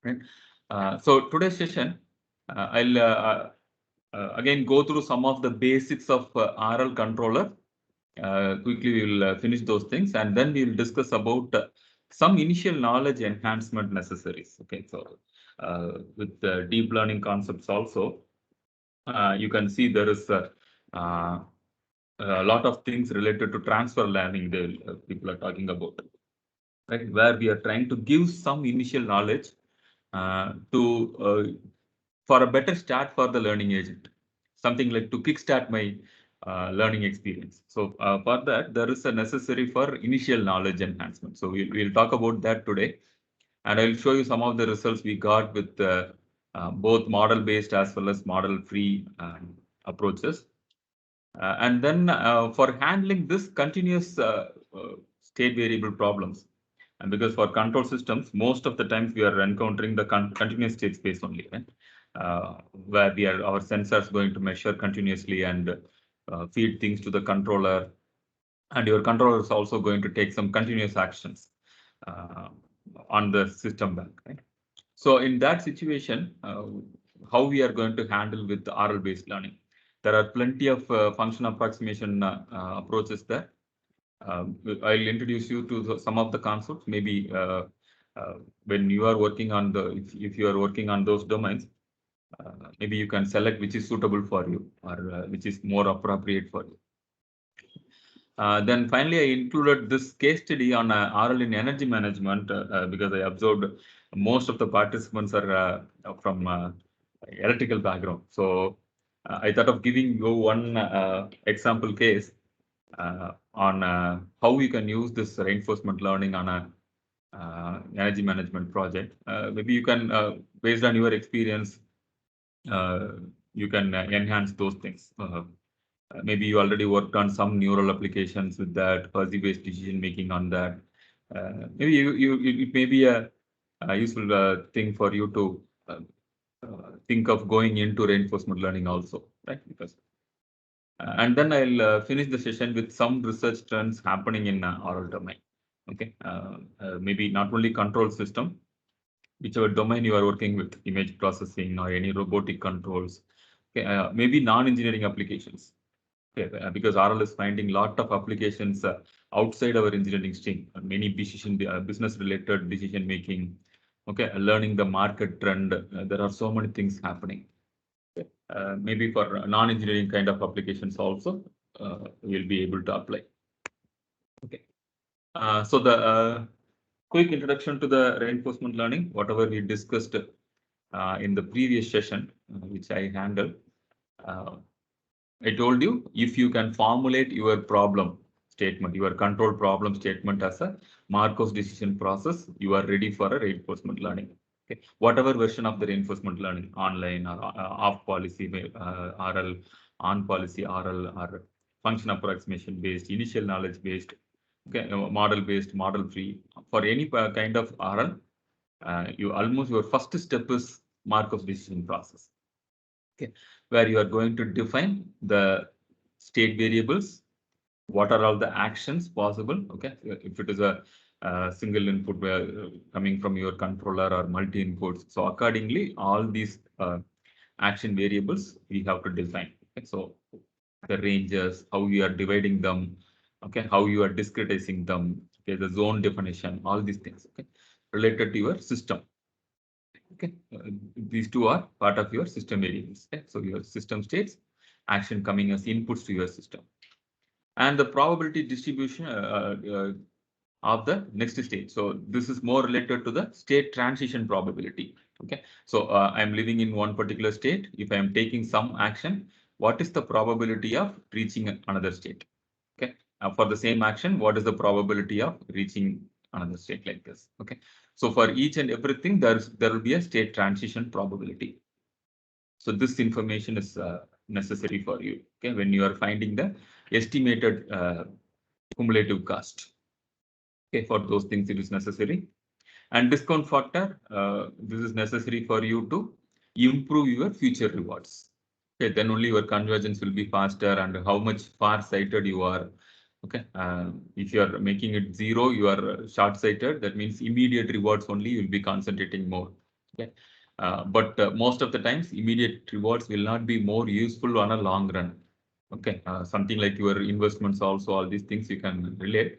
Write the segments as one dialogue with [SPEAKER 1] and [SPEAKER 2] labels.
[SPEAKER 1] right? So today's session, I'll again go through some of the basics of RL controller. Quickly, we will finish those things, and then we will discuss about some initial knowledge enhancement necessaries. Okay, so with deep learning concepts also, you can see there is a lot of things related to transfer learning that people are talking about, right? Where we are trying to give some initial knowledge for a better start for the learning agent, something like to kickstart my learning experience. So for that, there is a necessary for initial knowledge enhancement. So we'll talk about that today, and I'll show you some of the results we got with both model-based as well as model-free approaches. And then for handling this continuous state variable problems, and because for control systems, most of the times we are encountering the continuous state space only, right? Where our sensors going to measure continuously and feed things to the controller, and your controller is also going to take some continuous actions on the system bank, right? So in that situation, how we are going to handle with RL-based learning? There are plenty of function approximation approaches there. I'll introduce you to some of the concepts. Maybe when you are working on if you are working on those domains, maybe you can select which is suitable for you or which is more appropriate for you. Then finally, I included this case study on RL in energy management because I observed most of the participants are from electrical background. So I thought of giving you one example case on how you can use this reinforcement learning on a energy management project. Maybe you can, based on your experience, you can enhance those things. Maybe you already worked on some neural applications with that, fuzzy-based decision making on that. Maybe it may be a useful thing for you to think of going into reinforcement learning also, right? Because and then I'll finish the session with some research trends happening in RL domain. Okay, maybe not only control system, whichever domain you are working with, image processing or any robotic controls. Okay, maybe non-engineering applications. Okay, because RL is finding lot of applications outside our engineering stream. Many business-related decision making. Okay, learning the market trend. There are so many things happening. Maybe for non-engineering kind of applications also, we'll be able to apply. Okay. So the quick introduction to the reinforcement learning, whatever we discussed in the previous session, which I handled. I told you, if you can formulate your problem statement, your control problem statement as a Markov decision process, you are ready for a reinforcement learning. Okay. Whatever version of the reinforcement learning, online or off policy, RL, on policy RL, or function approximation based, initial knowledge based, okay, model based, model free, for any kind of RL, your first step is Markov decision process. Okay, where you are going to define the state variables, what are all the actions possible. Okay, if it is a single input coming from your controller or multi inputs, so accordingly all these action variables we have to define. Okay? So the ranges, how you are dividing them, okay, how you are discretizing them, okay, the zone definition, all these things, okay, related to your system. Okay, these two are part of your system variables. Okay? So your system states, action coming as inputs to your system, and the probability distribution of the next state. So this is more related to the state transition probability. Okay, so I'm living in one particular state. If I am taking some action, what is the probability of reaching another state? Okay, for the same action, what is the probability of reaching another state like this? Okay, so for each and everything, there will be a state transition probability. So this information is necessary for you. Okay, when you are finding the estimated cumulative cost. Okay, for those things it is necessary. And discount factor, this is necessary for you to improve your future rewards. Okay, then only your convergence will be faster and how much far-sighted you are. Okay, if you are making it 0, you are short-sighted. That means immediate rewards only, you will be concentrating more. Okay. But most of the times, immediate rewards will not be more useful on a long run. Okay, something like your investments also, all these things you can relate.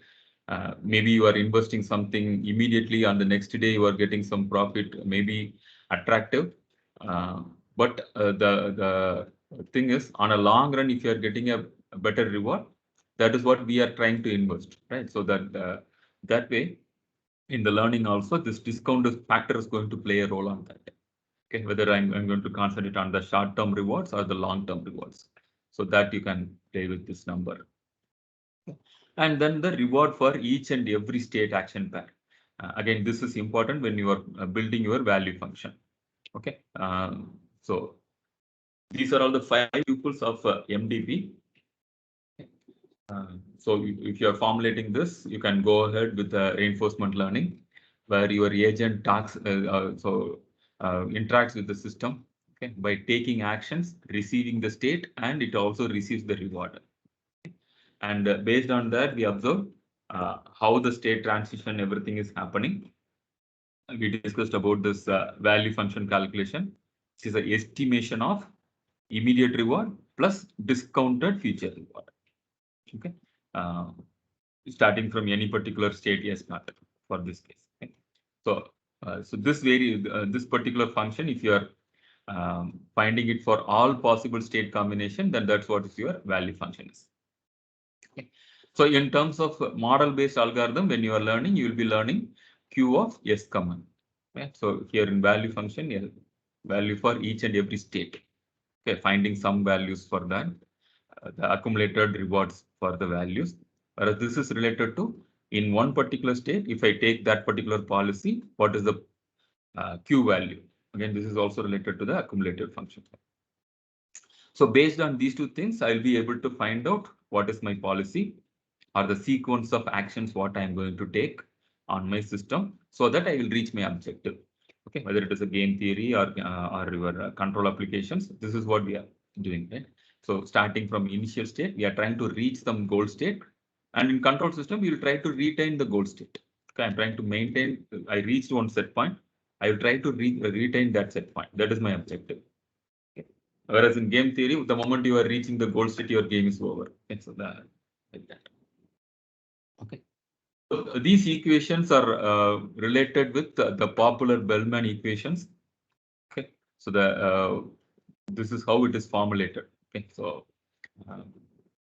[SPEAKER 1] Maybe you are investing something immediately on the next day, you are getting some profit, maybe attractive. But the thing is, on a long run, if you are getting a better reward, that is what we are trying to invest, right? So that way, in the learning also, this discount factor is going to play a role on that. Okay, whether I'm going to concentrate on the short-term rewards or the long-term rewards. So that you can play with this number. And then the reward for each and every state action pair. Again, this is important when you are building your value function. Okay, so these are all the 5 pupils of MDP. So if you are formulating this, you can go ahead with the reinforcement learning, where your agent talks, interacts with the system, okay, by taking actions, receiving the state, and it also receives the reward. And based on that, we observe how the state transition, everything is happening. We discussed about this value function calculation, which is an estimation of immediate reward plus discounted future reward. Okay. Uh, Starting from any particular state yes not for this case. Okay. So this particular function, if you are finding it for all possible state combination, then that's what is your value function is. Okay. So in terms of model based algorithm, when you are learning, you will be learning Q of S common. Okay. So here in value function, yeah, value for each and every state. Okay, finding some values for that, the accumulated rewards for the values. Whereas this is related to in one particular state, if I take that particular policy, what is the Q value? Again, this is also related to the accumulated function. So based on these two things, I'll be able to find out what is my policy or the sequence of actions what I'm going to take on my system so that I will reach my objective. Okay, whether it is a game theory or your control applications, this is what we are doing, right? So starting from initial state, we are trying to reach some goal state, and in control system, we will try to retain the goal state. Okay, I'm trying to maintain. I reached one set point. I will try to retain that set point. That is my objective. Okay. Whereas in game theory, the moment you are reaching the goal state, your game is over. Okay, so that like that. Okay. So these equations are related with the popular Bellman equations. Okay. So this is how it is formulated. Okay. So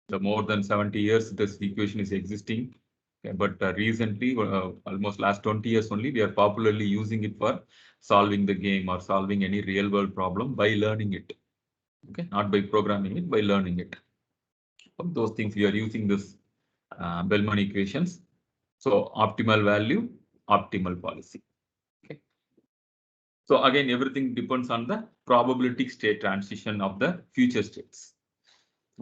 [SPEAKER 1] the more than 70 years this equation is existing. Okay. But recently, almost last 20 years only, we are popularly using it for solving the game or solving any real world problem by learning it. Okay. Not by programming it, by learning it. Of those things, we are using this Bellman equations. So optimal value, optimal policy. Okay. So again, everything depends on the probabilistic state transition of the future states.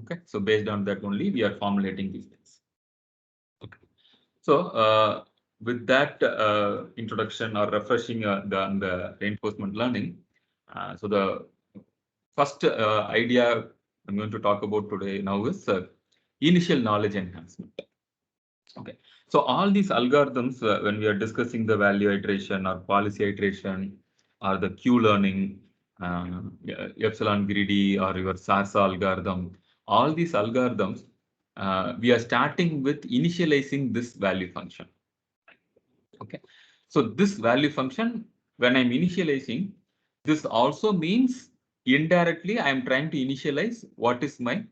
[SPEAKER 1] Okay. So based on that only, we are formulating these things. Okay. So with that introduction or refreshing the reinforcement learning, so the first idea I'm going to talk about today now is initial knowledge enhancement. Okay. So all these algorithms, when we are discussing the value iteration or policy iteration or the Q learning, epsilon greedy or your SARSA algorithm, all these algorithms, we are starting with initializing this value function. Okay. So this value function, when I'm initializing, this also means indirectly I am trying to initialize what is my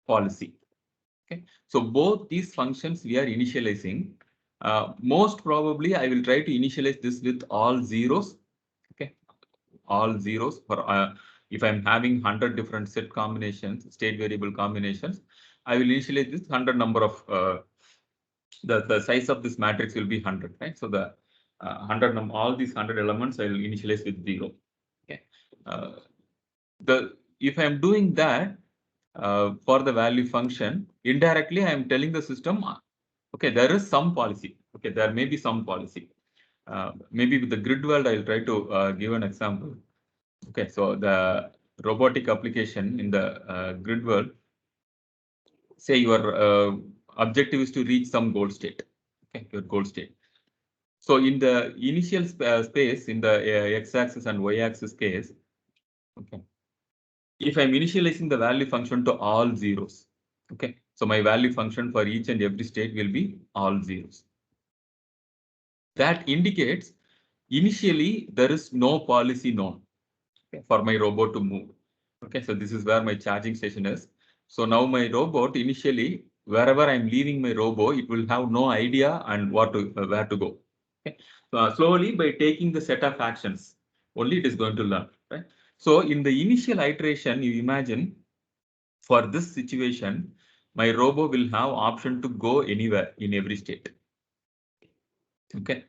[SPEAKER 1] policy. Okay. So both these functions we are initializing. Most probably, I will try to initialize this with all zeros. Okay, all zeros for if I'm having 100 different set combinations, state variable combinations, I will initialize this 100 number of the size of this matrix will be 100, right? So the 100 all these 100 elements I will initialize with 0. Okay, if I'm doing that for the value function, indirectly I am telling the system, okay, there is some policy. Okay, there may be some policy. Maybe with the grid world, I'll try to give an example. Okay, so the robotic application in the grid world, say your objective is to reach some goal state. Okay, your goal state. So in the initial space, in the x-axis and y-axis case, okay, if I'm initializing the value function to all zeros, okay, so my value function for each and every state will be all zeros. That indicates initially there is no policy known, okay, for my robot to move. Okay, so this is where my charging station is. So now my robot initially, wherever I'm leaving my robot, it will have no idea and what to where to go. Okay, so slowly by taking the set of actions, only it is going to learn. Right. So in the initial iteration, you imagine for this situation, my robot will have option to go anywhere in every state. Okay,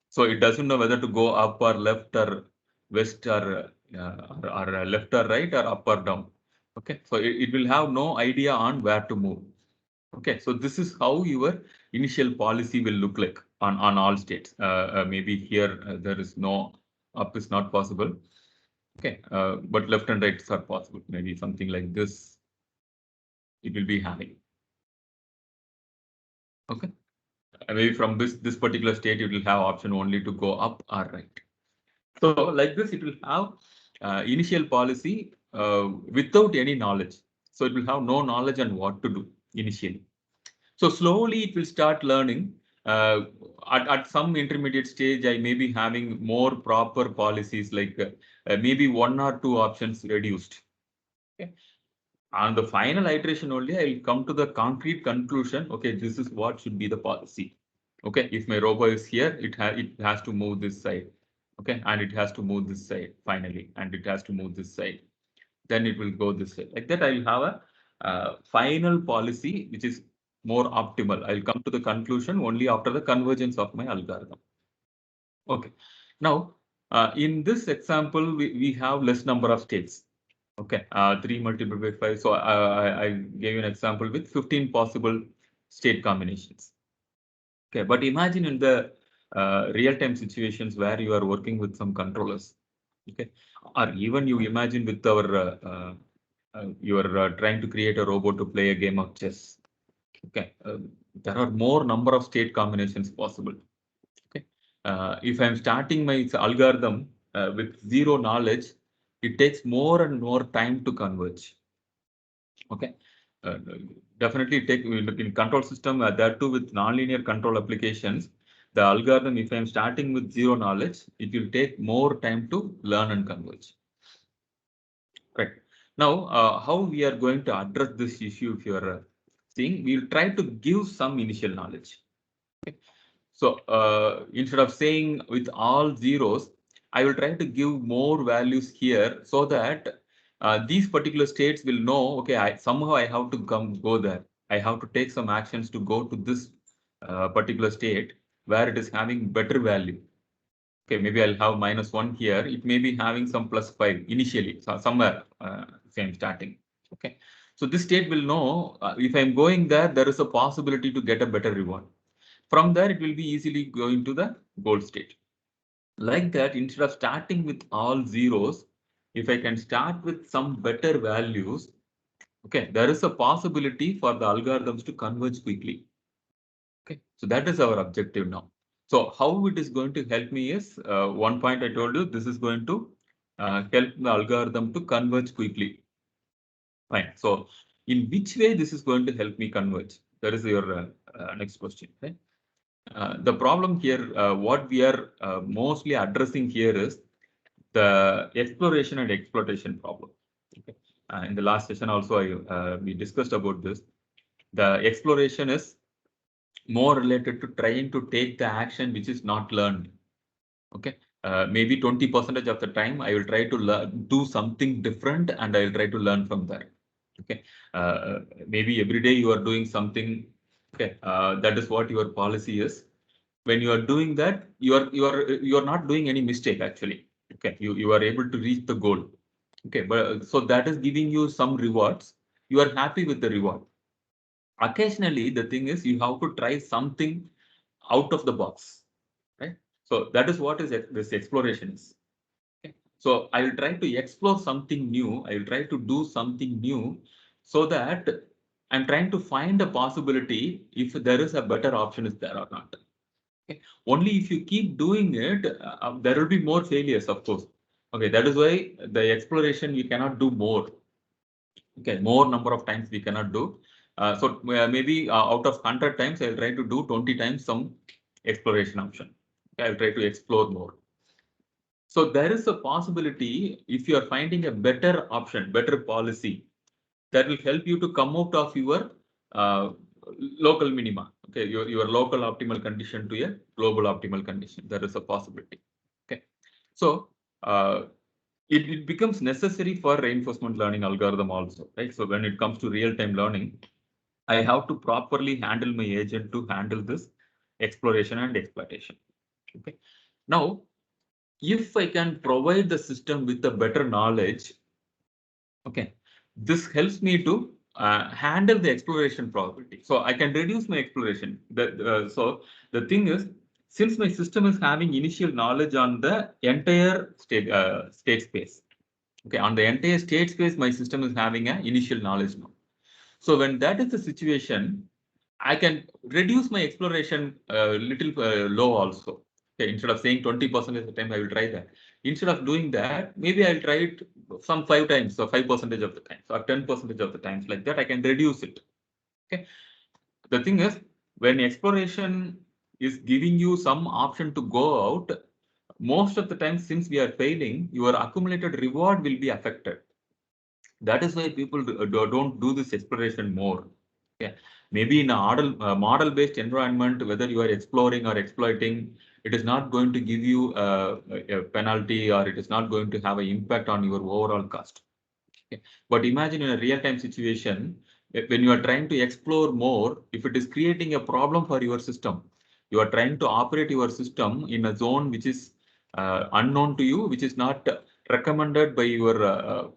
[SPEAKER 1] so it doesn't know whether to go up or left or west or left or right or up or down. Okay, so it will have no idea on where to move. Okay, so this is how your initial policy will look like on all states. Maybe here there is no up is not possible. Okay, but left and right are possible. Maybe something like this. It will be having. Okay, maybe from this particular state, it will have option only to go up or right. So like this, it will have initial policy without any knowledge. So it will have no knowledge on what to do initially. So slowly it will start learning. At some intermediate stage, I may be having more proper policies like maybe one or two options reduced. Okay. On the final iteration only, I will come to the concrete conclusion. Okay, this is what should be the policy. Okay, if my robot is here, it has to move this side. Okay, and it has to move this side finally, and it has to move this side. Then it will go this way. Like that, I will have a final policy which is more optimal. I'll come to the conclusion only after the convergence of my algorithm. Okay. Now, in this example, we have less number of states. Okay, 3 multiplied by 5. So I gave you an example with 15 possible state combinations. Okay, but imagine in the real-time situations where you are working with some controllers. Okay, or even you imagine with our you are trying to create a robot to play a game of chess. Okay, there are more number of state combinations possible. Okay, if I'm starting my algorithm with zero knowledge, it takes more and more time to converge. Okay, uh, definitely take in control system that too with nonlinear control applications. The algorithm, if I'm starting with zero knowledge, it will take more time to learn and converge. Right. Now, how we are going to address this issue, if you are seeing, we'll try to give some initial knowledge. Okay. So instead of saying with all zeros, I will try to give more values here so that these particular states will know, okay, somehow I have to go there. I have to take some actions to go to this particular state where it is having better value. Okay, maybe I'll have -1 here. It may be having some +5 initially, so somewhere if I'm starting. Okay, so this state will know if I'm going there, there is a possibility to get a better reward. From there, it will be easily going to the goal state. Like that, instead of starting with all zeros, if I can start with some better values, okay, there is a possibility for the algorithms to converge quickly. Okay, so that is our objective now. So how it is going to help me is one point I told you, this is going to help the algorithm to converge quickly. Fine. So in which way this is going to help me converge? That is your next question. Right? The problem here, what we are mostly addressing here is the exploration and exploitation problem. Okay. In the last session also, we discussed about this. The exploration is more related to trying to take the action which is not learned. Okay, maybe 20% of the time I will try to do something different and I will try to learn from that. Okay, maybe every day you are doing something. Okay, that is what your policy is. When you are doing that, you are not doing any mistake actually. Okay, you are able to reach the goal. Okay, but so that is giving you some rewards. You are happy with the reward. Occasionally, the thing is you have to try something out of the box, right? So that is what is this exploration is. Okay? So I will try to explore something new. I will try to do something new so that I'm trying to find a possibility if there is a better option is there or not. Okay. Only if you keep doing it, there will be more failures, of course. Okay, that is why the exploration we cannot do more. Okay, more number of times we cannot do. So maybe out of 100 times, I'll try to do 20 times some exploration option. Okay, I'll try to explore more. So there is a possibility if you are finding a better option, better policy that will help you to come out of your uh, local minima. Okay, your local optimal condition to a global optimal condition. There is a possibility. Okay, so it becomes necessary for reinforcement learning algorithm also, right? So when it comes to real-time learning, I have to properly handle my agent to handle this exploration and exploitation. Okay. Now, if I can provide the system with a better knowledge, okay, this helps me to handle the exploration probability. So I can reduce my exploration. So the thing is, since my system is having initial knowledge on the entire state space, okay, on the entire state space, my system is having an initial knowledge now. So when that is the situation, I can reduce my exploration little low also. Okay, instead of saying 20% of the time, I will try that. Instead of doing that, maybe I'll try it some 5 times, so 5% of the times, or 10% of the times, like that, I can reduce it. Okay. The thing is, when exploration is giving you some option to go out, most of the time, since we are failing, your accumulated reward will be affected. That is why people don't do this exploration more. Yeah. Maybe in a model-based environment, whether you are exploring or exploiting, it is not going to give you a penalty, or it is not going to have an impact on your overall cost. Okay. But imagine in a real-time situation, when you are trying to explore more, if it is creating a problem for your system, you are trying to operate your system in a zone which is unknown to you, which is not recommended by your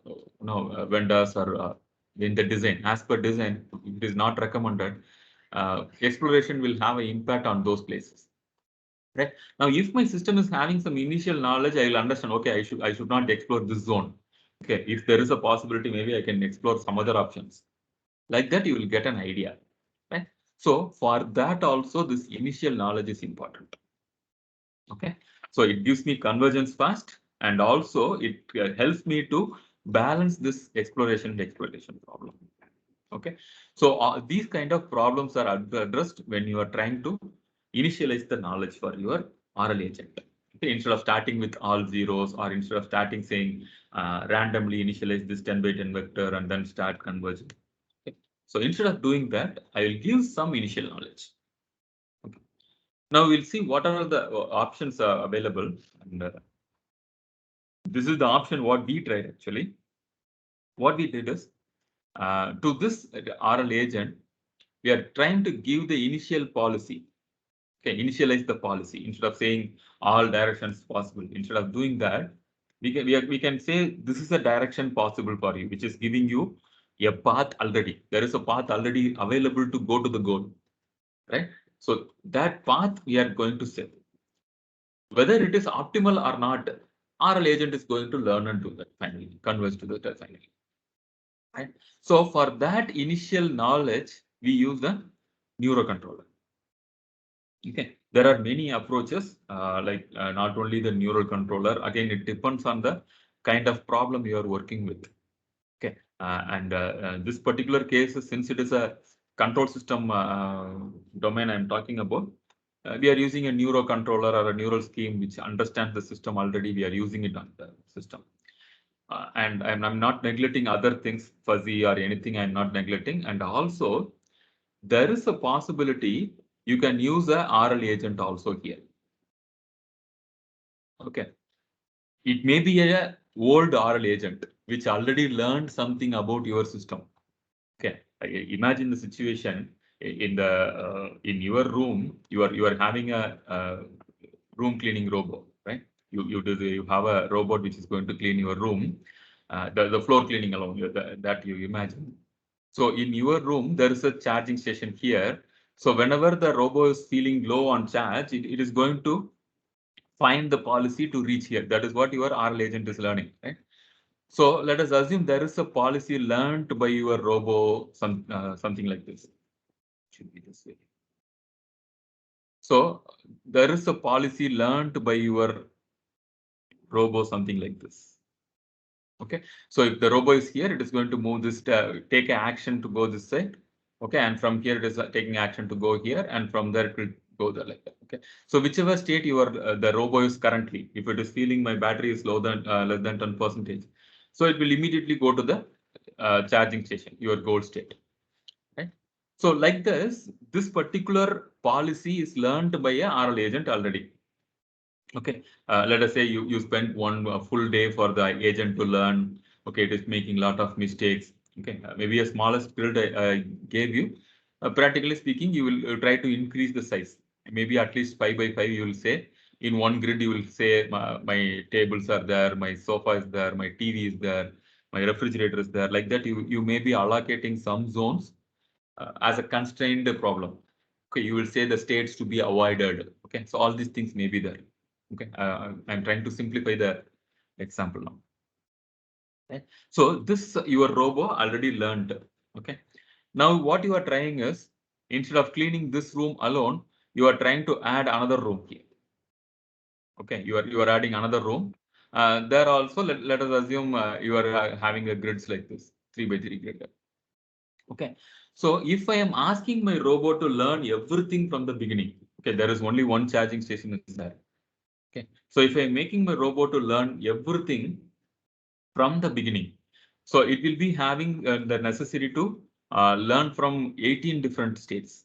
[SPEAKER 1] vendors or in the design. As per design, it is not recommended. Exploration will have an impact on those places. Right now, if my system is having some initial knowledge, I will understand. Okay, I should not explore this zone. Okay, if there is a possibility, maybe I can explore some other options. Like that, you will get an idea. Right. So for that also, this initial knowledge is important. Okay, so it gives me convergence fast, and also it helps me to balance this exploration and exploitation problem. Okay, so these kind of problems are addressed when you are trying to initialize the knowledge for your RL agent. Okay, instead of starting with all zeros, or instead of starting saying randomly initialize this 10 by 10 vector and then start converging. Okay. So instead of doing that, I will give some initial knowledge. Okay. Now we'll see what are the options available. And this is the option what we tried actually. What we did is to this RL agent, we are trying to give the initial policy. Okay, initialize the policy instead of saying all directions possible. Instead of doing that, we can say this is a direction possible for you, which is giving you a path already. There is a path already available to go to the goal, right? So that path we are going to set. Whether it is optimal or not, RL agent is going to learn and do that finally, converge to that finally. Right? So for that initial knowledge, we use the neurocontroller. Okay, there are many approaches, not only the neural controller. Again, it depends on the kind of problem you are working with. Okay, this particular case, since it is a control system domain I'm talking about, we are using a neurocontroller or a neural scheme which understands the system already. We are using it on the system. And I'm not neglecting other things, fuzzy or anything. I'm not neglecting. And also, there is a possibility you can use a RL agent also here. Okay, it may be a old RL agent which already learned something about your system. Okay, imagine the situation in in your room. You are having a room cleaning robot, right? You have a robot which is going to clean your room, the floor cleaning alone that you imagine. So in your room there is a charging station here. So whenever the robot is feeling low on charge, it is going to find the policy to reach here. That is what your RL agent is learning, right? So let us assume there is a policy learned by your robo, something like this. Should be this way. So there is a policy learned by your robo, something like this. Okay, so if the robo is here, it is going to move this, take action to go this side. Okay, and from here it is taking action to go here, and from there it will go there like that. Okay, so whichever state your the robo is currently, if it is feeling my battery is low than less than 10%, so it will immediately go to the charging station, your goal state. Right. So like this particular policy is learned by a RL agent already. Okay, let us say you spent one full day for the agent to learn. Okay, it is making a lot of mistakes. Okay, maybe a smallest grid I gave you. Practically speaking, you will try to increase the size. Maybe at least 5 by 5 you will say. In one grid you will say my tables are there, my sofa is there, my TV is there, my refrigerator is there. Like that you may be allocating some zones as a constrained problem. Okay, you will say the states to be avoided. Okay, so all these things may be there. Okay, I'm trying to simplify the example now. Okay. So this your robo already learned. Okay, now what you are trying is, instead of cleaning this room alone, you are trying to add another room here. Okay, you are adding another room. There also, let us assume you are having a grids like this, 3 by 3 grid. Okay, so if I am asking my robot to learn everything from the beginning, okay, there is only one charging station is there. Okay, so if I am making my robot to learn everything from the beginning, so it will be having the necessary to learn from 18 different states.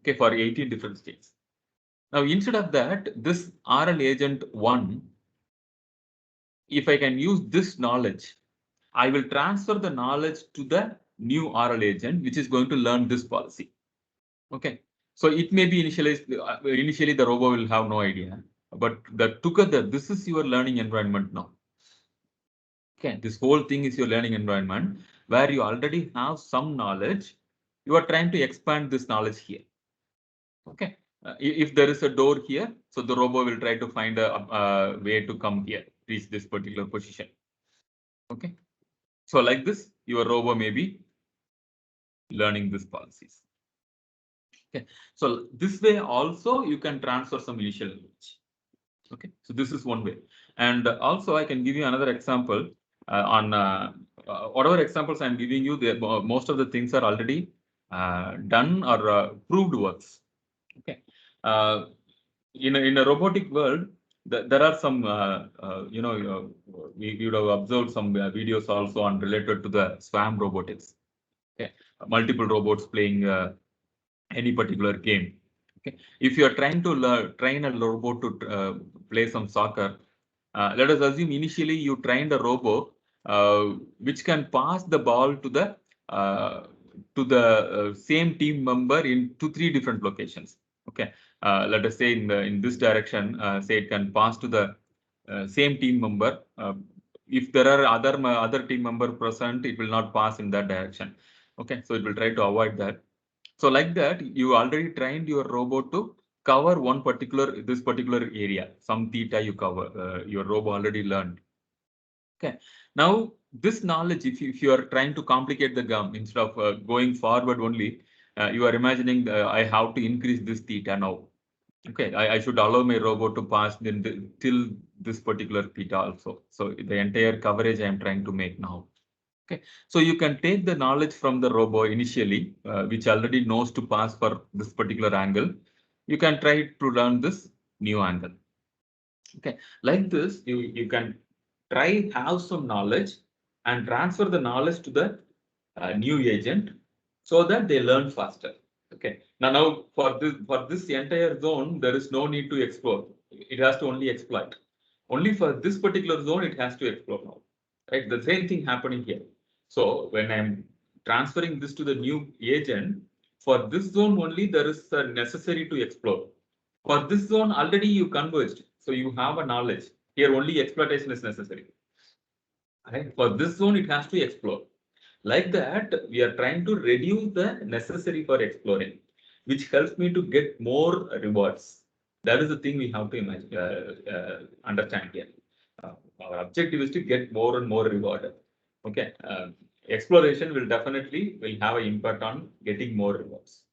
[SPEAKER 1] Okay, for 18 different states. Now, instead of that, this RL agent 1, if I can use this knowledge, I will transfer the knowledge to the new RL agent, which is going to learn this policy. Okay, so it may be initially the robot will have no idea, but together this is your learning environment now. Okay, this whole thing is your learning environment where you already have some knowledge. You are trying to expand this knowledge here. Okay, if there is a door here, so the robot will try to find a way to come here, reach this particular position. Okay, so like this, your robot may be learning these policies. Okay, so this way also you can transfer some initial knowledge. Okay, so this is one way. And also I can give you another example on whatever examples I'm giving you, most of the things are already done or proved works. Okay, in a robotic world, there are some, we would have observed some videos also on related to the swarm robotics. Okay, multiple robots playing any particular game. Okay, if you are trying to train a robot to play some soccer, let us assume initially you trained a robot which can pass the ball to the same team member in 2-3 different locations. Okay, let us say in this direction, say it can pass to the same team member. If there are other team member present, it will not pass in that direction. Okay, so it will try to avoid that. So like that, you already trained your robot to cover this particular area. Some theta you cover. Your robot already learned. Okay. Now this knowledge, if you are trying to complicate the GUM instead of going forward only, you are imagining I have to increase this theta now. Okay, I should allow my robot to pass till this particular theta also. So the entire coverage I am trying to make now. Okay, so you can take the knowledge from the robot initially, which already knows to pass for this particular angle. You can try to learn this new angle. Okay, like this, you can try have some knowledge and transfer the knowledge to the new agent so that they learn faster. Okay, now for this entire zone, there is no need to explore. It has to only exploit. Only for this particular zone, it has to explore now. Right, the same thing happening here. So when I'm transferring this to the new agent, for this zone only there is necessary to explore. For this zone already you converged, so you have a knowledge. Here only exploitation is necessary. Right? For this zone it has to explore. Like that, we are trying to reduce the necessary for exploring, which helps me to get more rewards. That is the thing we have to imagine, understand here. Our objective is to get more and more reward. Okay, exploration will definitely have an impact on getting more rewards.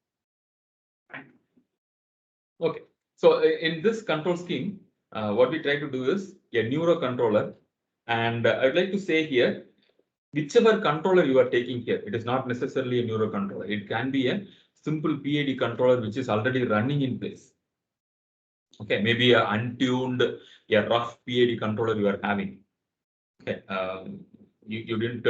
[SPEAKER 1] Okay. So in this control scheme, what we try to do is a neurocontroller. And I'd like to say here, whichever controller you are taking here, it is not necessarily a neurocontroller. It can be a simple PID controller which is already running in place. Okay, maybe a untuned, a rough PID controller you are having. Okay, you didn't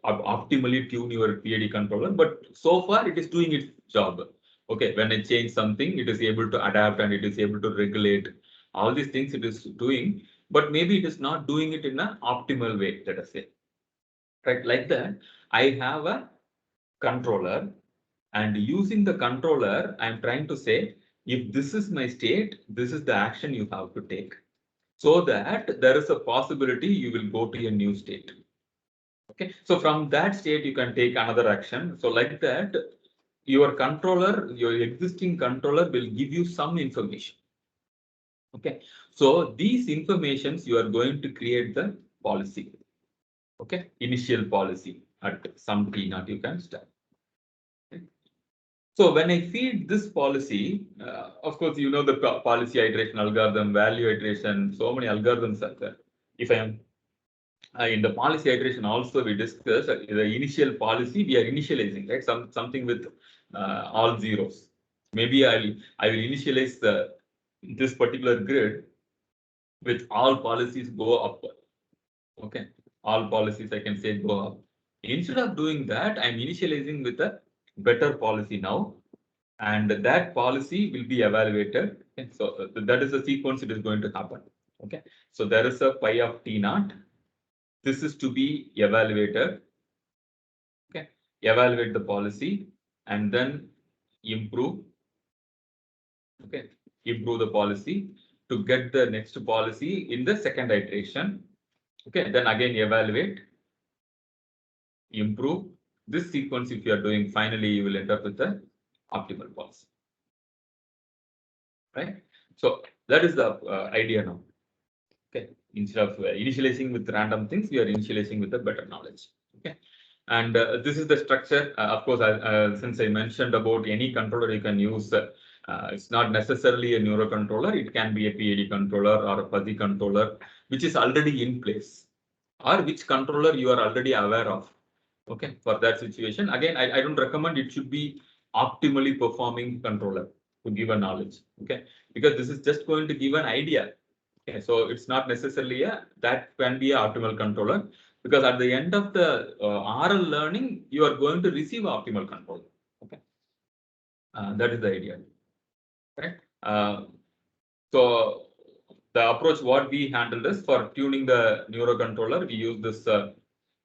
[SPEAKER 1] optimally tune your PID controller, but so far it is doing its job. Okay, when I change something, it is able to adapt and it is able to regulate all these things it is doing, but maybe it is not doing it in an optimal way, let us say. Right, like that, I have a controller, and using the controller, I'm trying to say, if this is my state, this is the action you have to take, so that there is a possibility you will go to a new state. Okay, so from that state, you can take another action. So like that, your controller, your existing controller will give you some information. Okay, so these informations you are going to create the policy. Okay, initial policy at some T naught you can start. Okay. So when I feed this policy, of course, you know the policy iteration algorithm, value iteration, so many algorithms are there. If I am in the policy iteration also we discussed the initial policy we are initializing, right? Something with all zeros. Maybe I will initialize this particular grid with all policies go up. Okay, all policies I can say go up. Instead of doing that, I'm initializing with a better policy now, and that policy will be evaluated. Okay, so that is the sequence it is going to happen. Okay, so there is a pi of T naught. This is to be evaluated. Okay, evaluate the policy and then improve. Okay, improve the policy to get the next policy in the second iteration. Okay, then again evaluate, improve. This sequence, if you are doing, finally you will end up with the optimal policy. Right? So that is the idea now. Okay, instead of initializing with random things, we are initializing with a better knowledge. Okay, and this is the structure. Of course, since I mentioned about any controller you can use, it's not necessarily a neurocontroller. It can be a PID controller or a fuzzy controller, which is already in place, or which controller you are already aware of. Okay, for that situation, again, I don't recommend it should be optimally performing controller to give a knowledge. Okay, because this is just going to give an idea. Okay, so it's not necessarily that can be an optimal controller, because at the end of the RL learning, you are going to receive optimal controller. Okay, that is the idea, right? So the approach what we handled is for tuning the neurocontroller, we use this.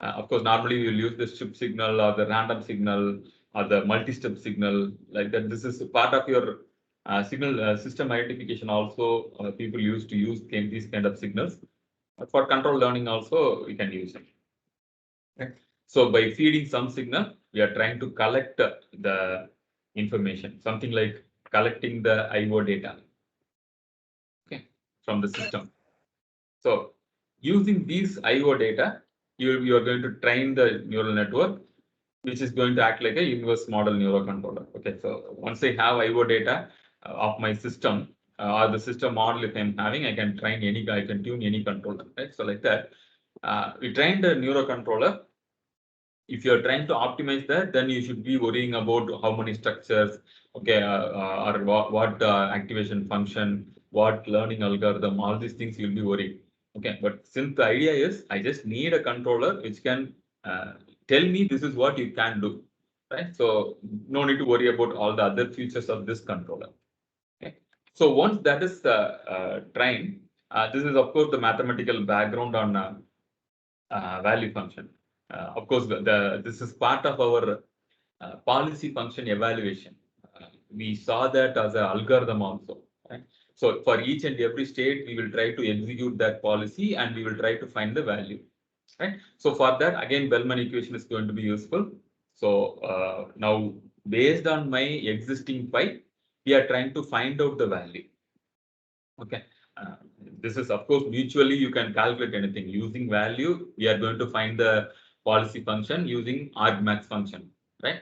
[SPEAKER 1] Of course, normally we will use the shift signal or the random signal or the multi-step signal like that. This is part of your signal system identification. Also, people used to use these kind of signals. For control learning also, we can use it. Okay. So by feeding some signal, we are trying to collect the information, something like collecting the IO data, okay, from the system. So using these IO data, you are going to train the neural network, which is going to act like a inverse model neurocontroller. Okay, so once I have IO data of my system or the system model, if I'm having, I can tune any controller, right? So like that, we trained the neurocontroller. If you're trying to optimize that, then you should be worrying about how many structures, okay, or what activation function, what learning algorithm, all these things you'll be worrying. Okay, but since the idea is, I just need a controller which can tell me this is what you can do, right? So no need to worry about all the other features of this controller. Okay, so once that is trained, this is of course the mathematical background on value function. Of course, this is part of our policy function evaluation. We saw that as an algorithm also. Right? So for each and every state, we will try to execute that policy and we will try to find the value. Right? So for that, again, Bellman equation is going to be useful. So now, based on my existing pi, we are trying to find out the value. Okay. This is, of course, mutually you can calculate anything using value. We are going to find the policy function using argmax function, right?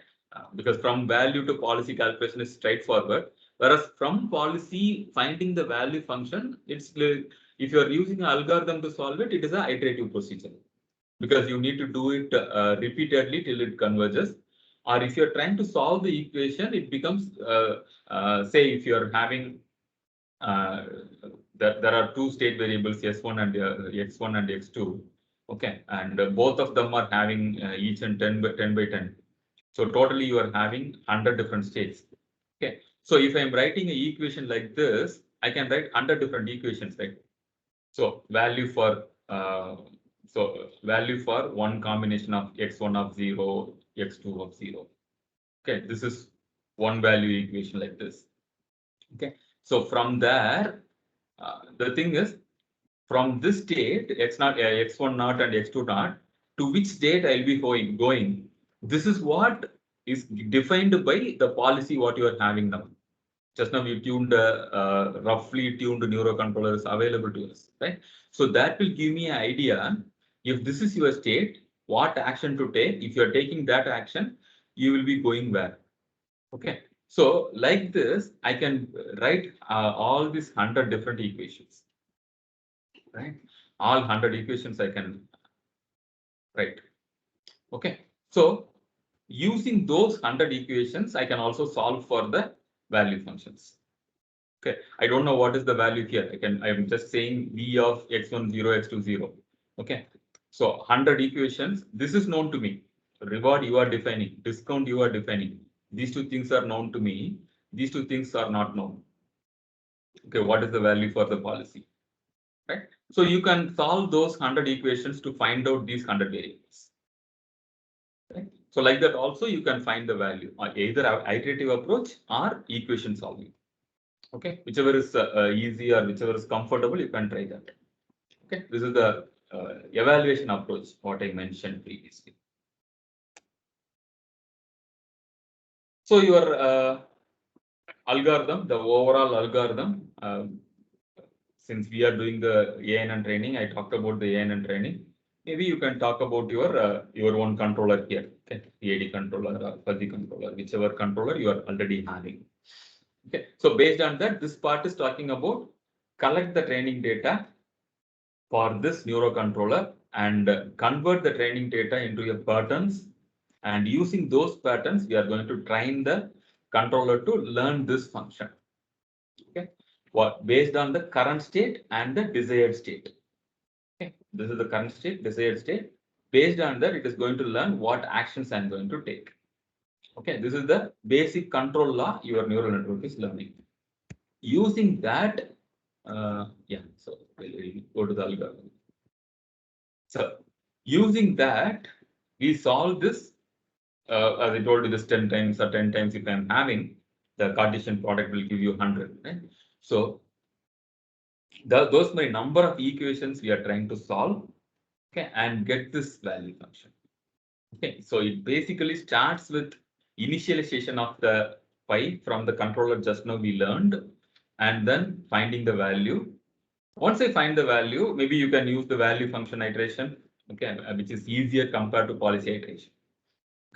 [SPEAKER 1] Because from value to policy calculation is straightforward. Whereas from policy, finding the value function, it's like if you are using an algorithm to solve it, it is an iterative procedure because you need to do it repeatedly till it converges. Or if you're trying to solve the equation, it becomes, say, if you're having, there are two state variables, S1 and X1 and X2. Okay, and both of them are having each and 10 by 10. So totally you are having 100 different states. Okay, so if I'm writing an equation like this, I can write 100 different equations, right? So value for one combination of x1 of 0, x2 of 0. Okay, this is one value equation like this. Okay, so from there, the thing is, from this state x1 naught and x2 naught, to which state I'll be going. This is what is defined by the policy what you are having now. Just now we tuned roughly tuned neurocontrollers available to us, right? So that will give me an idea if this is your state, what action to take. If you're taking that action, you will be going where. Okay. So like this, I can write all these 100 different equations, right? All 100 equations I can write. Okay. So using those 100 equations, I can also solve for the value functions. Okay, I don't know what is the value here. I'm just saying V of x1 0, x2 0. Okay, so 100 equations. This is known to me. Reward you are defining, discount you are defining. These two things are known to me. These two things are not known. Okay, what is the value for the policy? Right. So you can solve those 100 equations to find out these 100 variables. Right. So like that also you can find the value either iterative approach or equation solving. Okay, whichever is easy or whichever is comfortable, you can try that. Okay, this is the evaluation approach, what I mentioned previously. So your algorithm, the overall algorithm, since we are doing the ANN training, I talked about the ANN training. Maybe you can talk about your own controller here, okay, PID controller or fuzzy controller, whichever controller you are already having. Okay, so based on that, this part is talking about collect the training data for this neurocontroller and convert the training data into your patterns. And using those patterns, we are going to train the controller to learn this function. Okay, what based on the current state and the desired state. Okay, this is the current state, desired state. Based on that, it is going to learn what actions I'm going to take. Okay, this is the basic control law your neural network is learning. Using that, so we'll go to the algorithm. So using that, we solve this, as I told you, this 10 times or 10 times if I'm having, the Cartesian product will give you 100. Right? So those my number of equations we are trying to solve, okay, and get this value function. Okay, so it basically starts with initialization of the pi from the controller just now we learned, and then finding the value. Once I find the value, maybe you can use the value function iteration, okay, which is easier compared to policy iteration.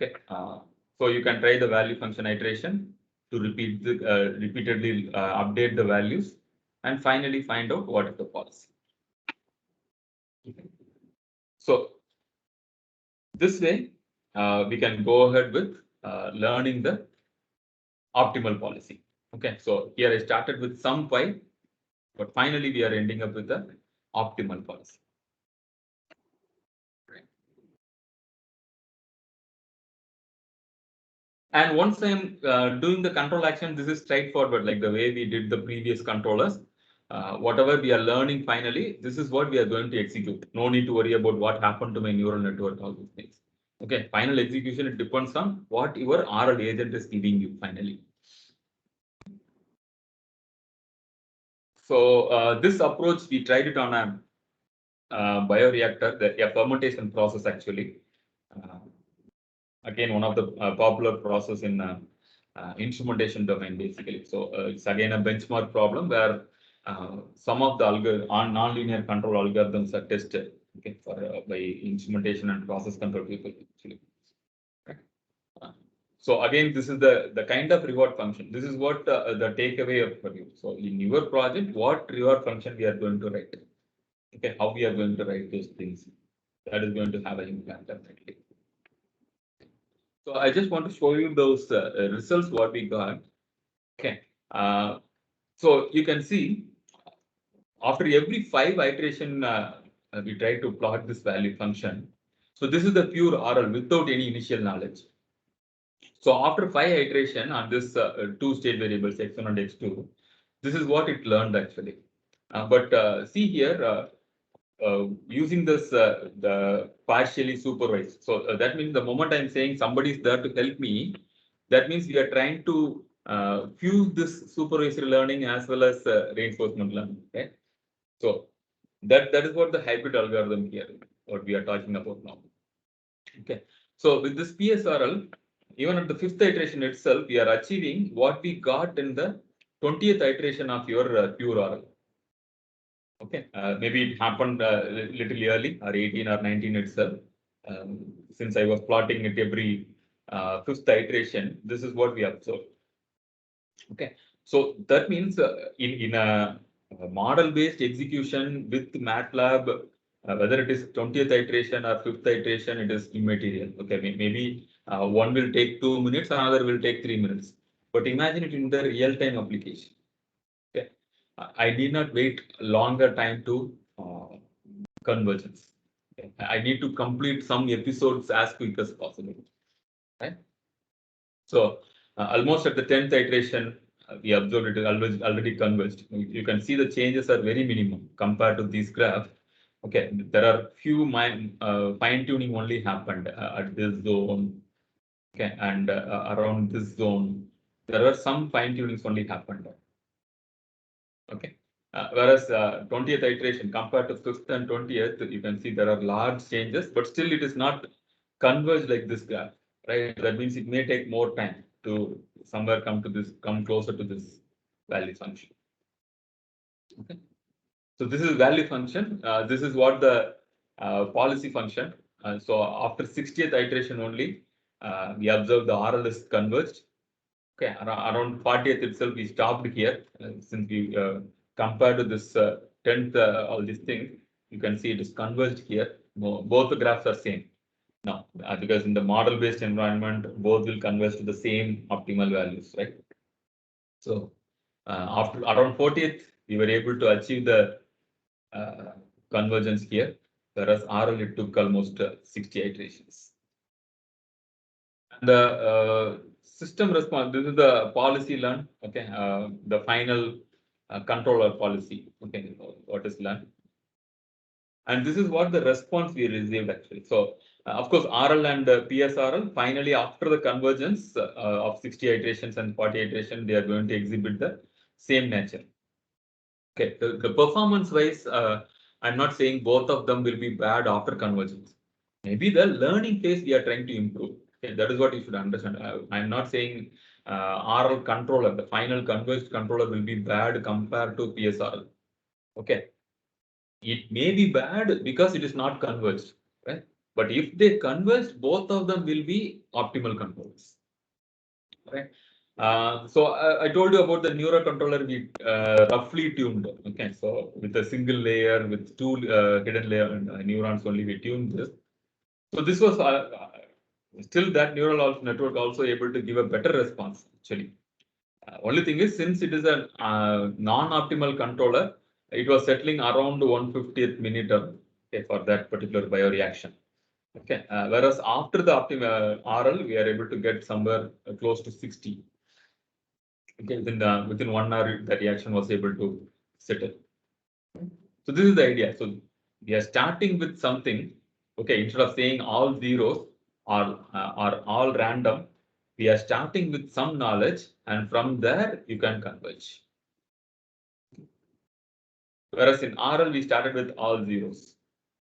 [SPEAKER 1] Okay, so you can try the value function iteration to repeatedly update the values and finally find out what is the policy. Okay. So this way, we can go ahead with learning the optimal policy. Okay, so here I started with some pi, but finally we are ending up with the optimal policy. And once I'm doing the control action, this is straightforward, like the way we did the previous controllers. Whatever we are learning finally, this is what we are going to execute. No need to worry about what happened to my neural network, all these things. Okay, final execution, it depends on what your RL agent is giving you finally. So this approach, we tried it on a bioreactor, a fermentation process actually. Again, one of the popular process in instrumentation domain basically. So it's again a benchmark problem where some of the nonlinear control algorithms are tested, okay, for by instrumentation and process control people actually. So again, this is the kind of reward function. This is what the takeaway for you. So in your project, what reward function we are going to write? Okay, how we are going to write those things? That is going to have an impact definitely. So I just want to show you those results what we got. Okay, so you can see after every 5 iteration, we try to plot this value function. So this is the pure RL without any initial knowledge. So after 5 iteration on this two state variables x1 and x2, this is what it learned actually. But see here, using this the partially supervised. So that means the moment I'm saying somebody is there to help me, that means we are trying to fuse this supervisory learning as well as reinforcement learning. Okay, so that is what the hybrid algorithm here, what we are talking about now. Okay, so with this PSRL, even at the 5th iteration itself, we are achieving what we got in the 20th iteration of your pure RL. Okay, maybe it happened a little early or 18 or 19 itself. Since I was plotting it every 5th iteration, this is what we observed. Okay, so that means in a model-based execution with MATLAB, whether it is 20th iteration or 5th iteration, it is immaterial. Okay, maybe one will take 2 minutes, another will take 3 minutes. But imagine it in the real-time application. Okay, I need not wait longer time to convergence. Okay? I need to complete some episodes as quick as possible. Right? So almost at the 10th iteration, we observed it already converged. You can see the changes are very minimum compared to this graph. Okay, there are few fine tuning only happened at this zone. Okay, and around this zone, there are some fine tunings only happened. Okay, whereas 20th iteration compared to 5th and 20th, you can see there are large changes, but still it is not converged like this graph, right? That means it may take more time to somewhere come closer to this value function. Okay, so this is value function. This is what the policy function. So after 60th iteration only, we observe the RL is converged. Okay, around 40th itself, we stopped here since we compared to this 10th, all these things, you can see it is converged here. Both the graphs are same now because in the model-based environment, both will converge to the same optimal values, right? So after around 40th, we were able to achieve the convergence here, whereas RL it took almost 60 iterations. And the system response, this is the policy learn, okay, the final controller policy, okay, what is learned. And this is what the response we received actually. So of course, RL and PSRL, finally after the convergence of 60 iterations and 40 iterations, they are going to exhibit the same nature. Okay, the performance wise, I'm not saying both of them will be bad after convergence. Maybe the learning phase we are trying to improve. Okay, that is what you should understand. I'm not saying RL controller, the final converged controller will be bad compared to PSRL. Okay, it may be bad because it is not converged, right? But if they converge, both of them will be optimal controllers, right? So I told you about the neurocontroller we roughly tuned. Okay, so with a single layer, with two hidden layer neurons only, we tuned this. So this was still that neural network also able to give a better response actually. Only thing is, since it is a non-optimal controller, it was settling around 150th minute okay, for that particular bioreaction. Okay, whereas after the optimal RL, we are able to get somewhere close to 60. Okay, within 1 hour, the reaction was able to settle. So this is the idea. So we are starting with something. Okay, instead of saying all zeros are all random, we are starting with some knowledge, and from there you can converge. Whereas in RL, we started with all zeros.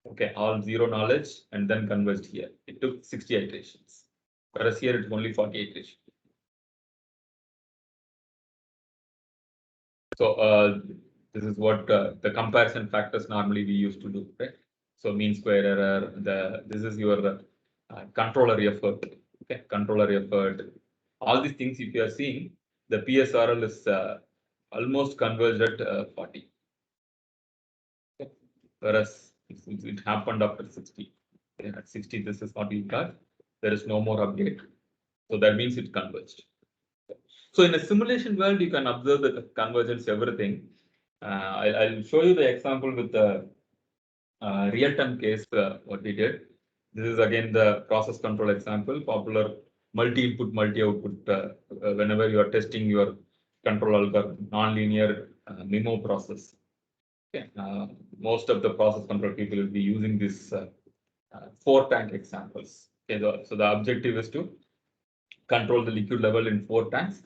[SPEAKER 1] Okay, all zero knowledge and then converged here. It took 60 iterations. Whereas here it's only 40 iterations. So this is what the comparison factors normally we used to do, right? So mean square error, this is your controller effort. Okay, controller effort, all these things, if you are seeing, the PSRL is almost converged at 40. Okay. Whereas it happened after 60. Okay. At 60, this is what we got. There is no more update. So that means it converged. So in a simulation world, you can observe the convergence, everything. I'll show you the example with the real-time case, what we did. This is again the process control example, popular multi-input, multi-output. Whenever you are testing your control algorithm, non-linear MIMO process. Okay. Most of the process control people will be using this 4-tank examples. Okay. So the objective is to control the liquid level in 4 tanks.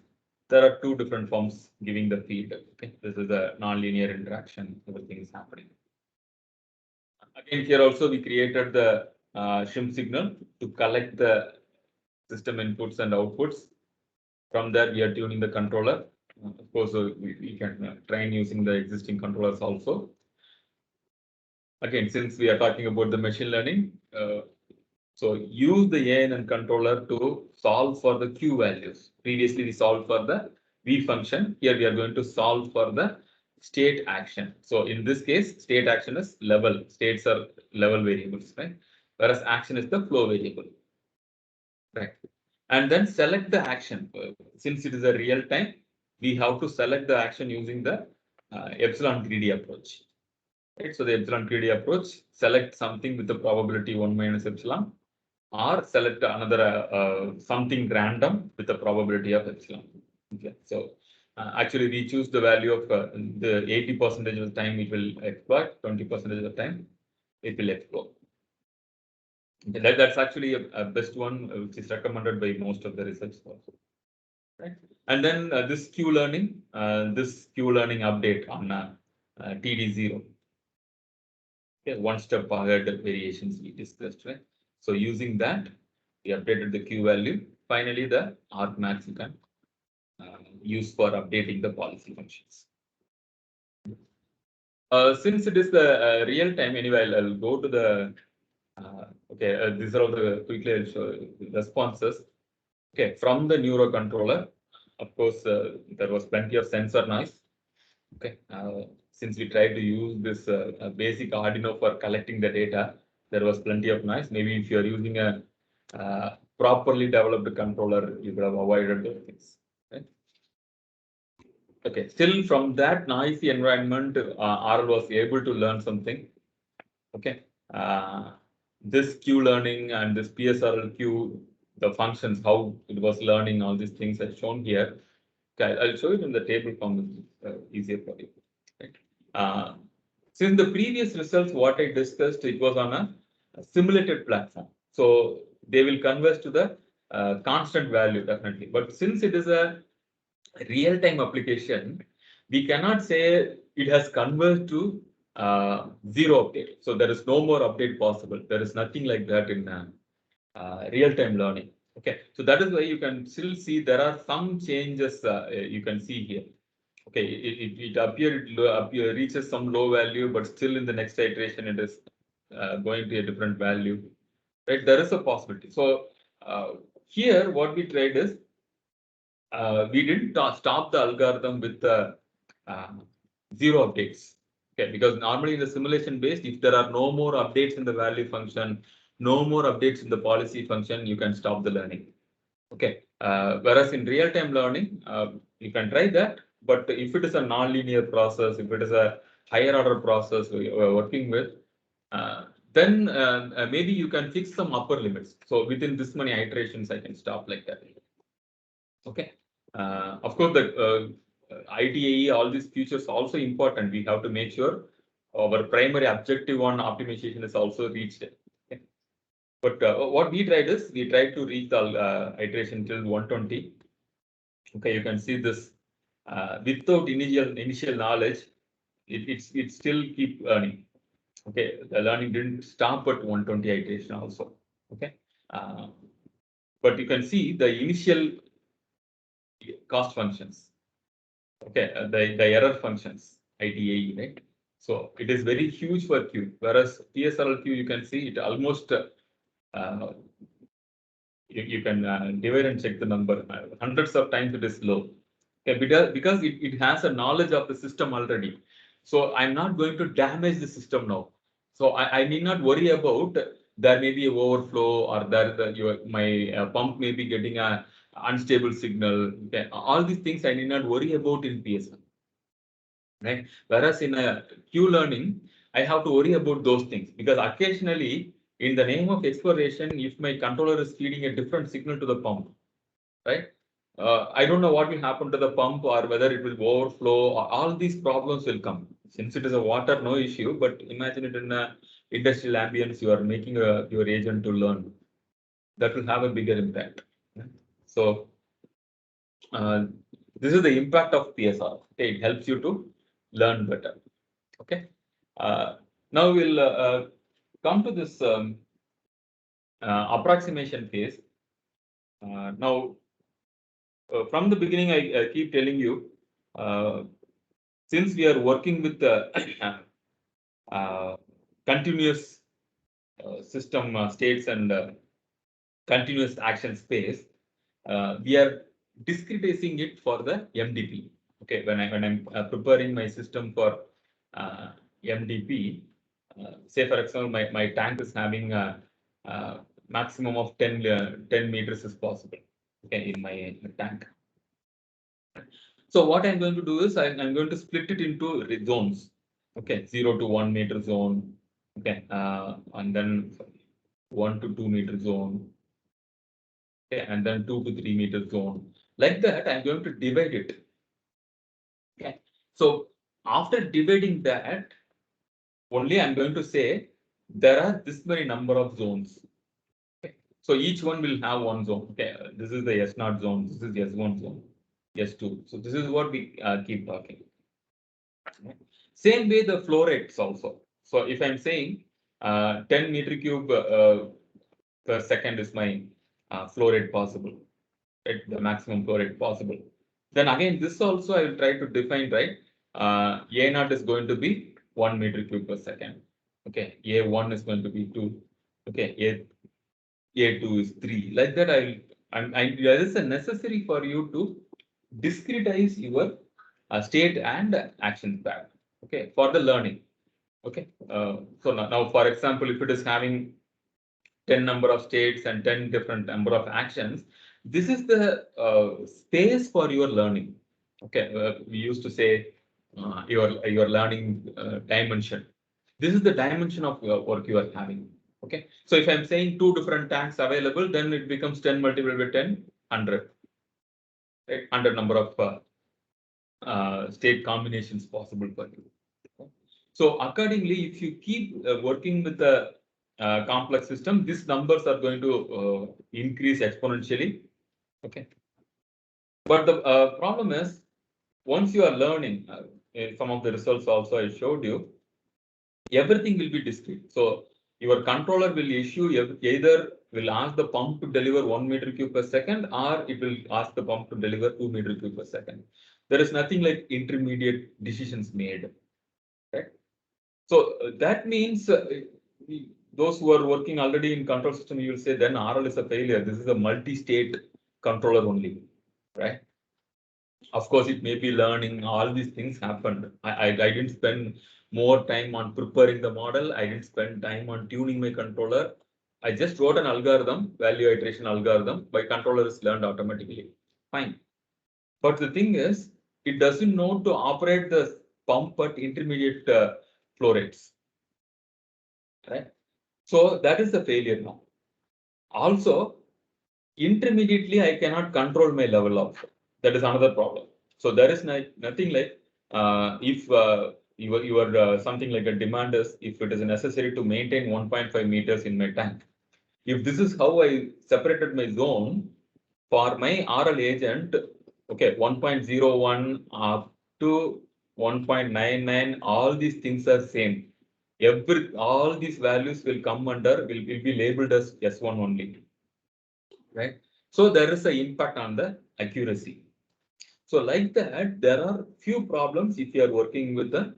[SPEAKER 1] There are 2 different forms giving the feed. Okay. This is a non-linear interaction. Everything is happening. Again, here also we created the shim signal to collect the system inputs and outputs. From there, we are tuning the controller. Of course, we can train using the existing controllers also. Again, since we are talking about the machine learning, so use the ANN controller to solve for the Q values. Previously, we solved for the V function. Here we are going to solve for the state action. So in this case, state action is level. States are level variables, right? Whereas action is the flow variable, right? And then select the action. Since it is a real time, we have to select the action using the epsilon greedy approach. Right? So the epsilon greedy approach, select something with the probability 1 minus epsilon, or select another something random with the probability of epsilon. Okay. So actually we choose the value of the 80% of the time it will exploit, 20% of the time it will explode. Okay. That's actually a best one, which is recommended by most of the research also. Right. And then this Q learning update on TD0. Okay, 1 step ahead variations we discussed, right? So using that, we updated the Q value. Finally, the argmax you can use for updating the policy functions. Since it is the real time, anyway, I'll go to the okay. These are all the quickly I'll show responses. Okay, from the neurocontroller, of course, there was plenty of sensor noise. Okay, since we tried to use this basic Arduino for collecting the data, there was plenty of noise. Maybe if you are using a properly developed controller, you could have avoided those things. Right? Okay, still from that noisy environment, RL was able to learn something. Okay, this Q learning and this PSRL Q, the functions, how it was learning, all these things are shown here. Okay, I'll show it in the table form, easier for you. Right? Since the previous results, what I discussed, it was on a simulated platform. So they will converge to the constant value definitely. But since it is a real-time application, we cannot say it has converged to 0 update. So there is no more update possible. There is nothing like that in real-time learning. Okay, so that is why you can still see there are some changes you can see here. Okay, it reaches some low value, but still in the next iteration it is going to a different value. Right, there is a possibility. So here what we tried is we didn't stop the algorithm with the 0 updates. Okay, because normally in the simulation based, if there are no more updates in the value function, no more updates in the policy function, you can stop the learning. Okay, whereas in real-time learning, you can try that. But if it is a non-linear process, if it is a higher order process we are working with, then maybe you can fix some upper limits. So within this many iterations, I can stop like that. Okay. Of course, the ITAE, all these features also important. We have to make sure our primary objective on optimization is also reached. Okay. But what we tried is we tried to reach the iteration till 120. Okay, you can see this without initial knowledge, it still keep learning. Okay, the learning didn't stop at 120 iteration also. Okay, but you can see the initial cost functions. Okay, the error functions, ITAE, right? So it is very huge for Q, whereas PSRL Q, you can see it almost you can divide and check the number. Hundreds of times it is low. Okay, because it has a knowledge of the system already. So I'm not going to damage the system now. So I need not worry about there may be a overflow or my pump may be getting a unstable signal. Okay, all these things I need not worry about in PS1. Right? Whereas in a Q learning, I have to worry about those things because occasionally, in the name of exploration, if my controller is feeding a different signal to the pump, right? I don't know what will happen to the pump or whether it will overflow. Or all these problems will come. Since it is a water, no issue. But imagine it in a industrial ambience, you are making your agent to learn. That will have a bigger impact. So uh, this is the impact of PSR. Okay, it helps you to learn better. Okay. Now we'll come to this approximation phase. Now, from the beginning, I keep telling you, since we are working with the continuous system states and continuous action space, we are discretizing it for the MDP. Okay, when I'm preparing my system for MDP, say for example, my tank is having a maximum of 10 meters is possible. Okay, in my tank. So what I'm going to do is I'm going to split it into zones. Okay, 0 to 1 meter zone. Okay, and then 1 to 2 meter zone. Okay, and then 2 to 3 meter zone. Like that, I'm going to divide it. Okay, so after dividing that, only I'm going to say there are this many number of zones. Okay, so each one will have one zone. Okay, this is the S0 zone. This is S1 zone. S2. So this is what we keep talking. Same way the flow rates also. So if I'm saying 10 meter cube per second is my flow rate possible, at the maximum flow rate possible. Then again, this also I will try to define, right? A naught is going to be 1 meter cube per second. Okay, A1 is going to be 2. Okay, A2 is 3. Like that, that is necessary for you to discretize your state and action path. Okay, for the learning. Okay, so now, for example, if it is having 10 number of states and 10 different number of actions, this is the space for your learning. Okay, we used to say your learning dimension. This is the dimension of work you are having. Okay, so if I'm saying 2 different tanks available, then it becomes 10 multiplied by 10, 100. Right, 100 number of state combinations possible for you. So accordingly, if you keep working with the complex system, these numbers are going to increase exponentially. Okay. But the problem is, once you are learning, some of the results also I showed you, everything will be discrete. So your controller will issue either will ask the pump to deliver 1 meter cube per second, or it will ask the pump to deliver 2 meter cube per second. There is nothing like intermediate decisions made. Right? So that means those who are working already in control system, you will say then RL is a failure. This is a multi-state controller only, right? Of course, it may be learning. All these things happened. I didn't spend more time on preparing the model. I didn't spend time on tuning my controller. I just wrote an algorithm, value iteration algorithm. My controller is learned automatically. Fine. But the thing is, it doesn't know to operate the pump at intermediate flow rates. Right? So that is the failure now. Also, intermediately, I cannot control my level also. That is another problem. So there is nothing like if your something like a demand is if it is necessary to maintain 1.5 meters in my tank. If this is how I separated my zone for my RL agent, okay, 1.01 up to 1.99, all these things are same. All these values will come under will be labeled as S1 only, right? So there is an impact on the accuracy. So like that, there are few problems if you are working with the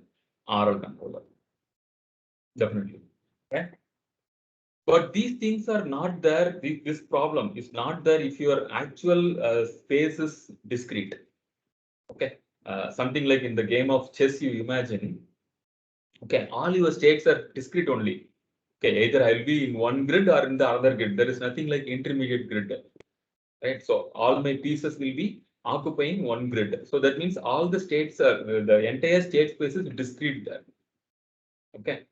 [SPEAKER 1] RL controller. Definitely, right? But these things are not there. This problem is not there if your actual space is discrete. Okay, something like in the game of chess, you imagine. Okay, all your states are discrete only. Okay, either I'll be in one grid or in the other grid. There is nothing like intermediate grid, right? So all my pieces will be occupying one grid. So that means all the states are the entire state space is discrete there. Okay,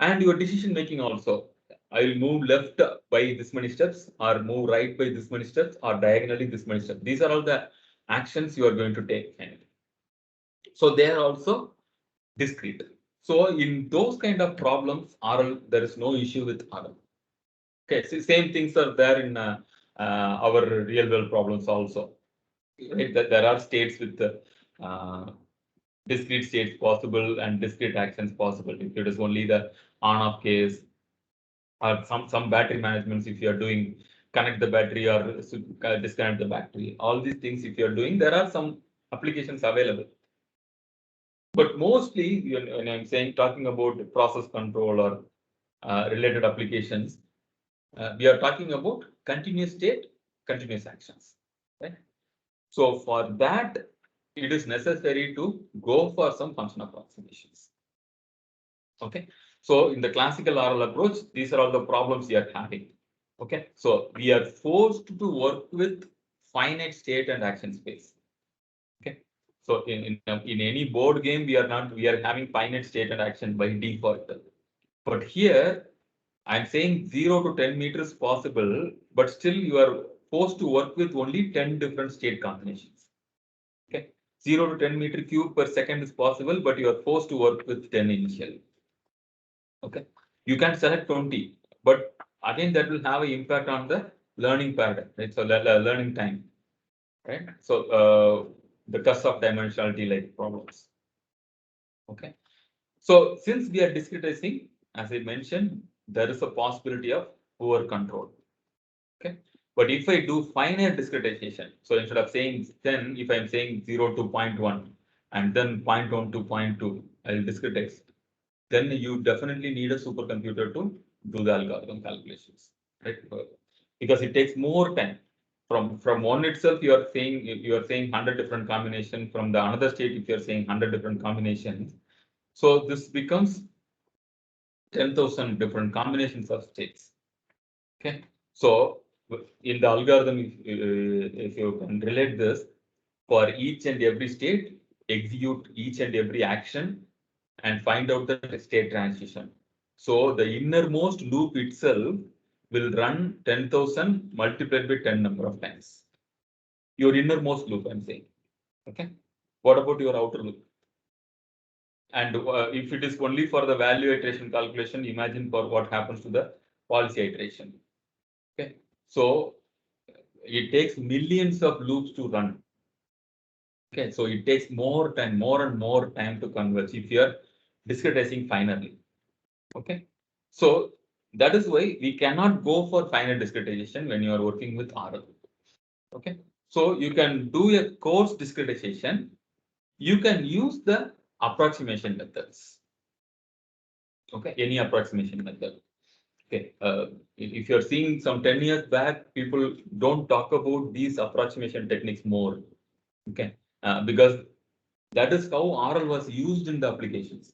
[SPEAKER 1] and your decision making also. I will move left by this many steps, or move right by this many steps, or diagonally this many steps. These are all the actions you are going to take. So they are also discrete. So in those kind of problems, RL, there is no issue with RL. Okay, so same things are there in our real world problems also. Right? That there are states with discrete states possible and discrete actions possible. If it is only the on-off case, or some battery managements, if you are doing connect the battery or disconnect the battery, all these things if you are doing, there are some applications available. But mostly, when I'm saying talking about process control or related applications, we are talking about continuous state, continuous actions. Right? So for that, it is necessary to go for some function approximations. Okay. So in the classical RL approach, these are all the problems we are having. Okay. So we are forced to work with finite state and action space. Okay. So in any board game, we are having finite state and action by default. But here I'm saying 0 to 10 meters possible, but still you are forced to work with only 10 different state combinations. Okay. 0 to 10 meter cube per second is possible, but you are forced to work with 10 initially. Okay. You can select 20, but again, that will have an impact on the learning pattern, right? So learning time, right? So the cost of dimensionality like problems. Okay. So since we are discretizing, as I mentioned, there is a possibility of poor control. Okay. But if I do finite discretization, so instead of saying 10, if I'm saying 0 to 0.1 and then 0.1 to 0.2, I'll discretize. Then you definitely need a supercomputer to do the algorithm calculations, right? Because it takes more time. From one itself, you are saying 100 different combinations. From the another state, if you are saying 100 different combinations, so this becomes 10,000 different combinations of states. Okay, so in the algorithm, if you can relate this, for each and every state, execute each and every action and find out the state transition. So the innermost loop itself will run 10,000 multiplied by 10 number of times. Your innermost loop, I'm saying. Okay. What about your outer loop? And if it is only for the value iteration calculation, imagine for what happens to the policy iteration. Okay. So it takes millions of loops to run. Okay. So it takes more time, more and more time to converge if you are discretizing finally. Okay. So that is why we cannot go for finite discretization when you are working with RL. Okay. So you can do a coarse discretization. You can use the approximation methods. Okay. Any approximation method. Okay. If you're seeing some 10 years back, people don't talk about these approximation techniques more. Okay. Because that is how RL was used in the applications.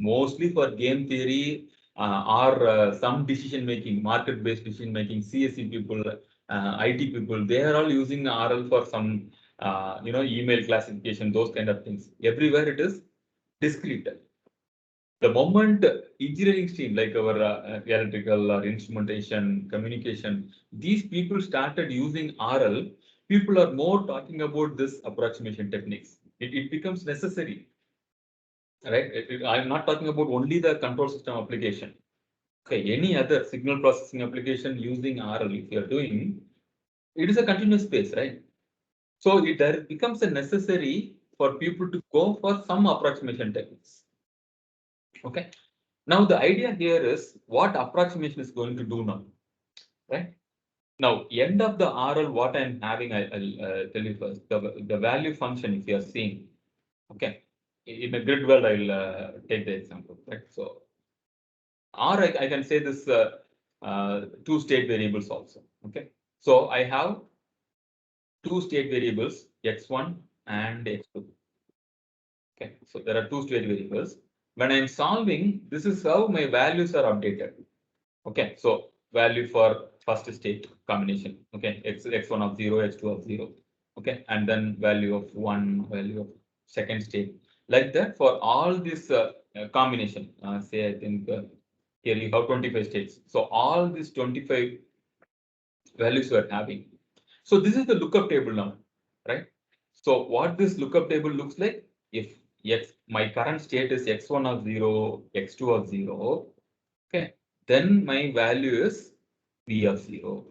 [SPEAKER 1] Mostly for game theory or some decision making, market based decision making, CSE people, IT people, they are all using RL for some, email classification, those kind of things. Everywhere it is discrete. The moment engineering stream like our electrical or instrumentation, communication, these people started using RL, people are more talking about this approximation techniques. It becomes necessary, right? I'm not talking about only the control system application. Okay, any other signal processing application using RL, if you're doing, it is a continuous space, right? So there becomes a necessary for people to go for some approximation techniques. Okay. Now the idea here is what approximation is going to do now, right? Now, end of the RL, what I'm having, I'll tell you first. The value function, if you are seeing, okay, in a grid world, I'll take the example, right? So, or I can say this two state variables also. Okay, so I have two state variables, x1 and x2. Okay, so there are two state variables. When I'm solving, this is how my values are updated. Okay, so value for first state combination. Okay, x1 of 0, x2 of 0. Okay, and then value of 1, value of second state. Like that for all this combination. Say I think here you have 25 states. So all these 25 values you are having. So this is the lookup table now, right? So what this lookup table looks like, if my current state is x1 of 0, x2 of 0, okay, then my value is v of 0.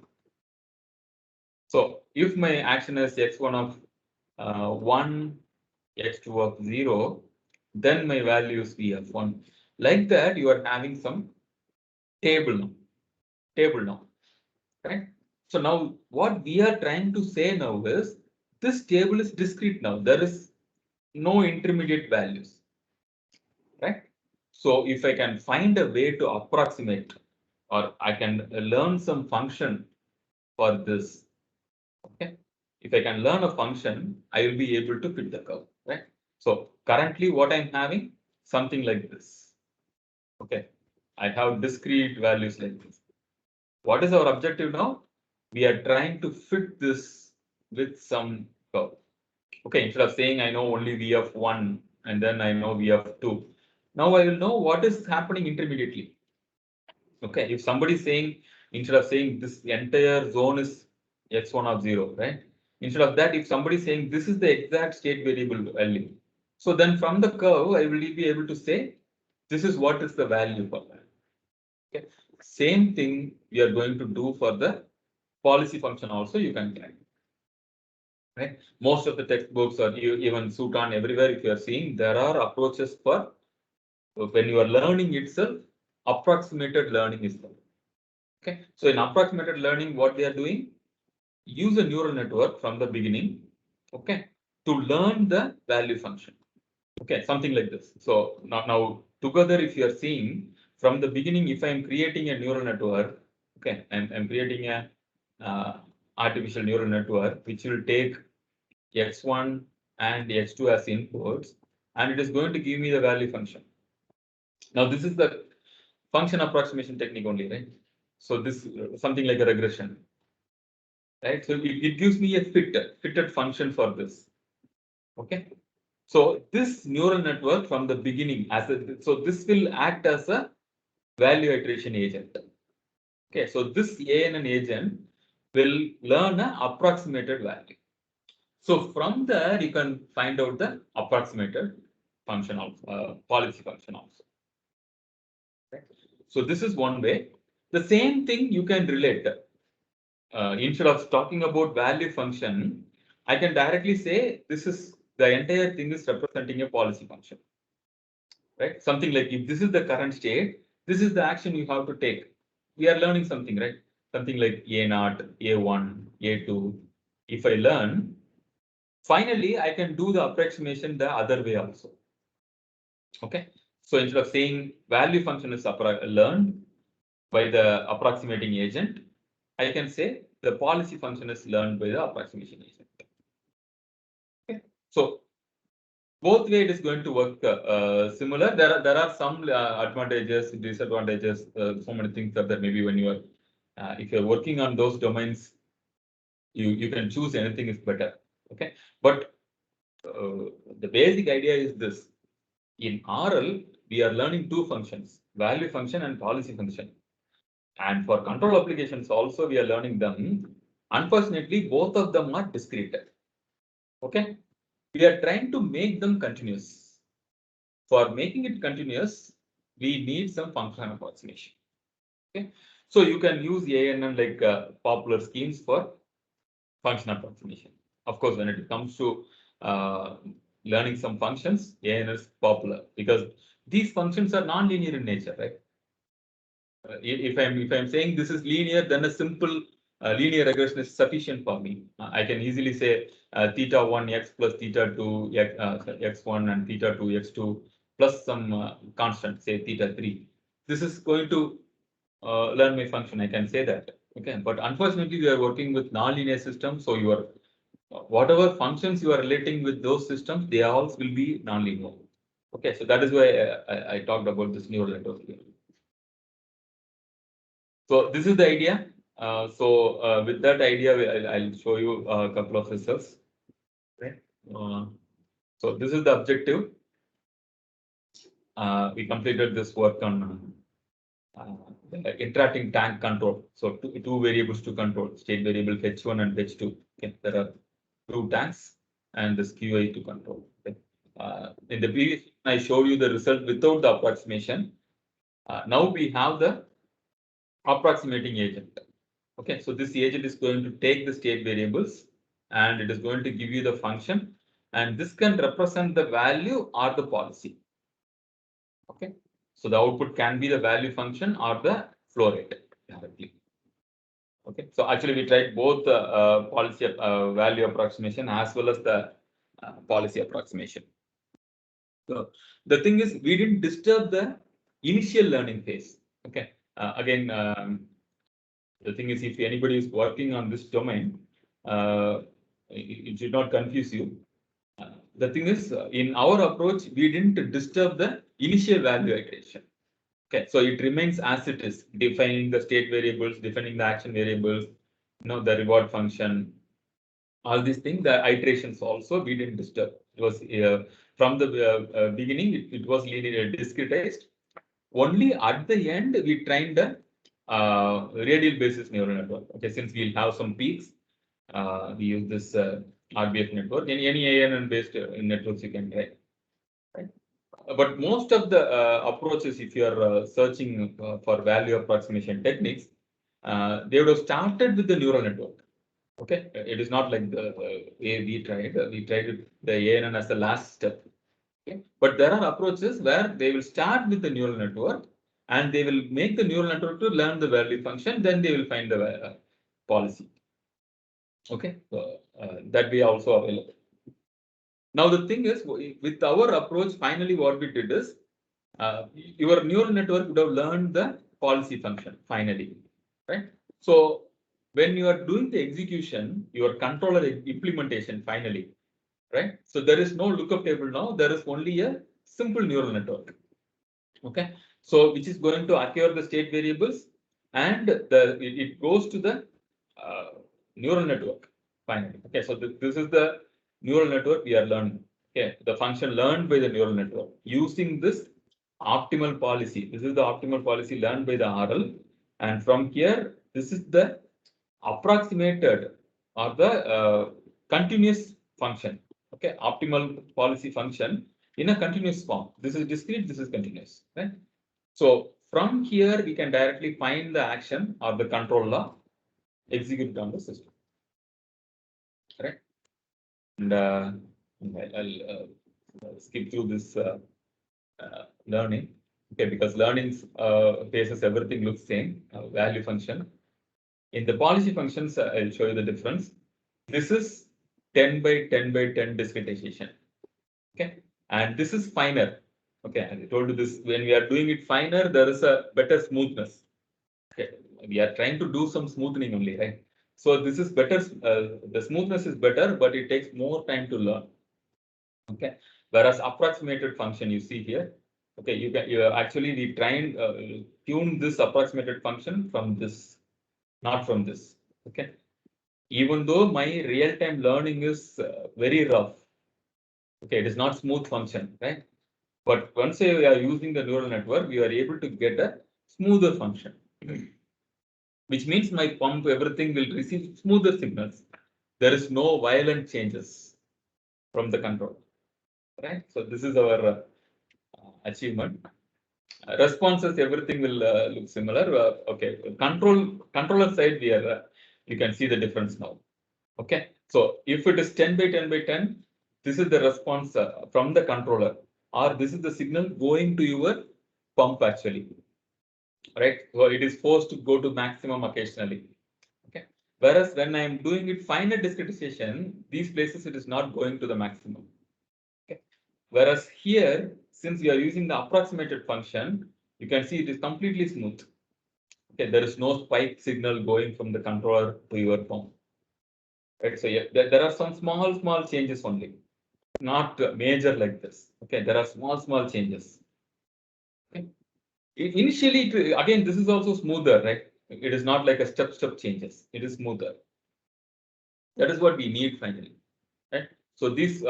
[SPEAKER 1] So if my action is x1 of 1, x2 of 0, then my value is v of 1. Like that, you are having some table now, right? So now what we are trying to say now is this table is discrete now. There is no intermediate values, right? So if I can find a way to approximate, or I can learn some function for this, okay? If I can learn a function, I will be able to fit the curve, right? So currently what I'm having, something like this, okay? I have discrete values like this. What is our objective now? We are trying to fit this with some curve. Okay, instead of saying I know only v of 1 and then I know v of 2. Now I will know what is happening intermediately. Okay, if somebody is saying, instead of saying this entire zone is x1 of 0, right? Instead of that, if somebody is saying this is the exact state variable value. So then from the curve, I will be able to say this is what is the value for that. Okay, same thing we are going to do for the policy function also, you can calculate. Right? Most of the textbooks or even Sutan everywhere, if you are seeing, there are approaches for when you are learning itself, approximated learning is there. Okay, so in approximated learning, what they are doing, use a neural network from the beginning, okay, to learn the value function. Okay, something like this. So now together, if you are seeing from the beginning, if I am creating a neural network, okay, I'm creating a artificial neural network which will take x1 and x2 as inputs, and it is going to give me the value function. Now this is the function approximation technique only, right? So this something like a regression, right? So it gives me a fitted function for this. Okay. So this neural network from the beginning so this will act as a value iteration agent. Okay, so this ANN agent will learn an approximated value. So from there, you can find out the approximated function of policy function also. Okay. So this is one way. The same thing you can relate. Instead of talking about value function, I can directly say this is the entire thing is representing a policy function. Right? Something like if this is the current state, this is the action you have to take. We are learning something, right? Something like A0, A1, A2. If I learn, finally, I can do the approximation the other way also. Okay. So instead of saying value function is learned by the approximating agent, I can say the policy function is learned by the approximation agent. Okay. So both way it is going to work similar. There are some advantages, disadvantages, so many things that maybe when you are if you're working on those domains, you can choose anything is better. Okay, but the basic idea is this: in RL, we are learning two functions, value function and policy function. And for control applications also, we are learning them. Unfortunately, both of them are discrete. Okay, we are trying to make them continuous. For making it continuous, we need some function approximation. Okay, so you can use ANN like popular schemes for function approximation. Of course, when it comes to learning some functions, ANN is popular because these functions are non-linear in nature, right? If I'm saying this is linear, then a simple linear regression is sufficient for me. I can easily say theta 1 x plus theta 2 x1 and theta 2 x2 plus some constant, say theta 3. This is going to learn my function. I can say that. Okay, but unfortunately, we are working with nonlinear systems, so your whatever functions you are relating with those systems, they all will be nonlinear. Okay, so that is why I talked about this neural network here. So this is the idea. With that idea, I'll show you a couple of results. Okay. So this is the objective. We completed this work on interacting tank control. So two variables to control, state variable H1 and H2. Okay. There are two tanks and this QI to control. Okay. In the previous, I showed you the result without the approximation. Now we have the approximating agent. Okay, so this agent is going to take the state variables and it is going to give you the function, and this can represent the value or the policy. Okay, so the output can be the value function or the flow rate directly. Okay, so actually we tried both the policy value approximation as well as the policy approximation. So the thing is, we didn't disturb the initial learning phase. Okay, again, the thing is, if anybody is working on this domain, it should not confuse you. The thing is, in our approach, we didn't disturb the initial value iteration. Okay, so it remains as it is, defining the state variables, defining the action variables, the reward function, all these things, the iterations also we didn't disturb. It was from the beginning, it was linear discretized. Only at the end, we trained a radial basis neural network. Okay, since we'll have some peaks, we use this RBF network. Any ANN based networks you can try. Right? But most of the approaches, if you are searching for value approximation techniques, they would have started with the neural network. Okay, it is not like the way we tried. We tried the ANN as the last step. Okay. But there are approaches where they will start with the neural network and they will make the neural network to learn the value function, then they will find the policy. Okay, so that way also available. Now the thing is, with our approach, finally what we did is, your neural network would have learned the policy function finally, right? So when you are doing the execution, your controller implementation finally, right? So there is no lookup table now. There is only a simple neural network. Okay, so which is going to acquire the state variables, and it goes to the neural network finally. Okay, so this is the neural network we are learning. Okay, the function learned by the neural network using this optimal policy. This is the optimal policy learned by the RL, and from here, this is the approximated or the continuous function. Okay, optimal policy function in a continuous form. This is discrete, this is continuous. Right? So from here, we can directly find the action or the control law executed on the system. Right? And I'll skip through this learning. Okay, because learning phases, everything looks same. Value function. In the policy functions, I'll show you the difference. This is 10 by 10 by 10 discretization. Okay, and this is finer. Okay, I told you this, when we are doing it finer, there is a better smoothness. Okay, we are trying to do some smoothing only, right? So this is better. The smoothness is better, but it takes more time to learn. Okay, whereas approximated function you see here. Okay, you actually we try and tune this approximated function from this, not from this. Okay, even though my real-time learning is very rough. Okay, it is not smooth function, right? But once we are using the neural network, we are able to get a smoother function, which means my pump, everything will receive smoother signals. There is no violent changes from the control, right? So this is our achievement. Responses, everything will look similar. Okay, controller side, we are you can see the difference now. Okay, so if it is 10 by 10 by 10, this is the response from the controller, or this is the signal going to your pump actually, right? So it is forced to go to maximum occasionally. Okay, whereas when I am doing it finer discretization, these places it is not going to the maximum. Okay, whereas here, since we are using the approximated function, you can see it is completely smooth. Okay, there is no spike signal going from the controller to your phone. Right, so yeah, there are some small changes only, not major like this. Okay, there are small changes. Okay. Initially, again, this is also smoother, right? It is not like a step changes. It is smoother. That is what we need finally, right? So these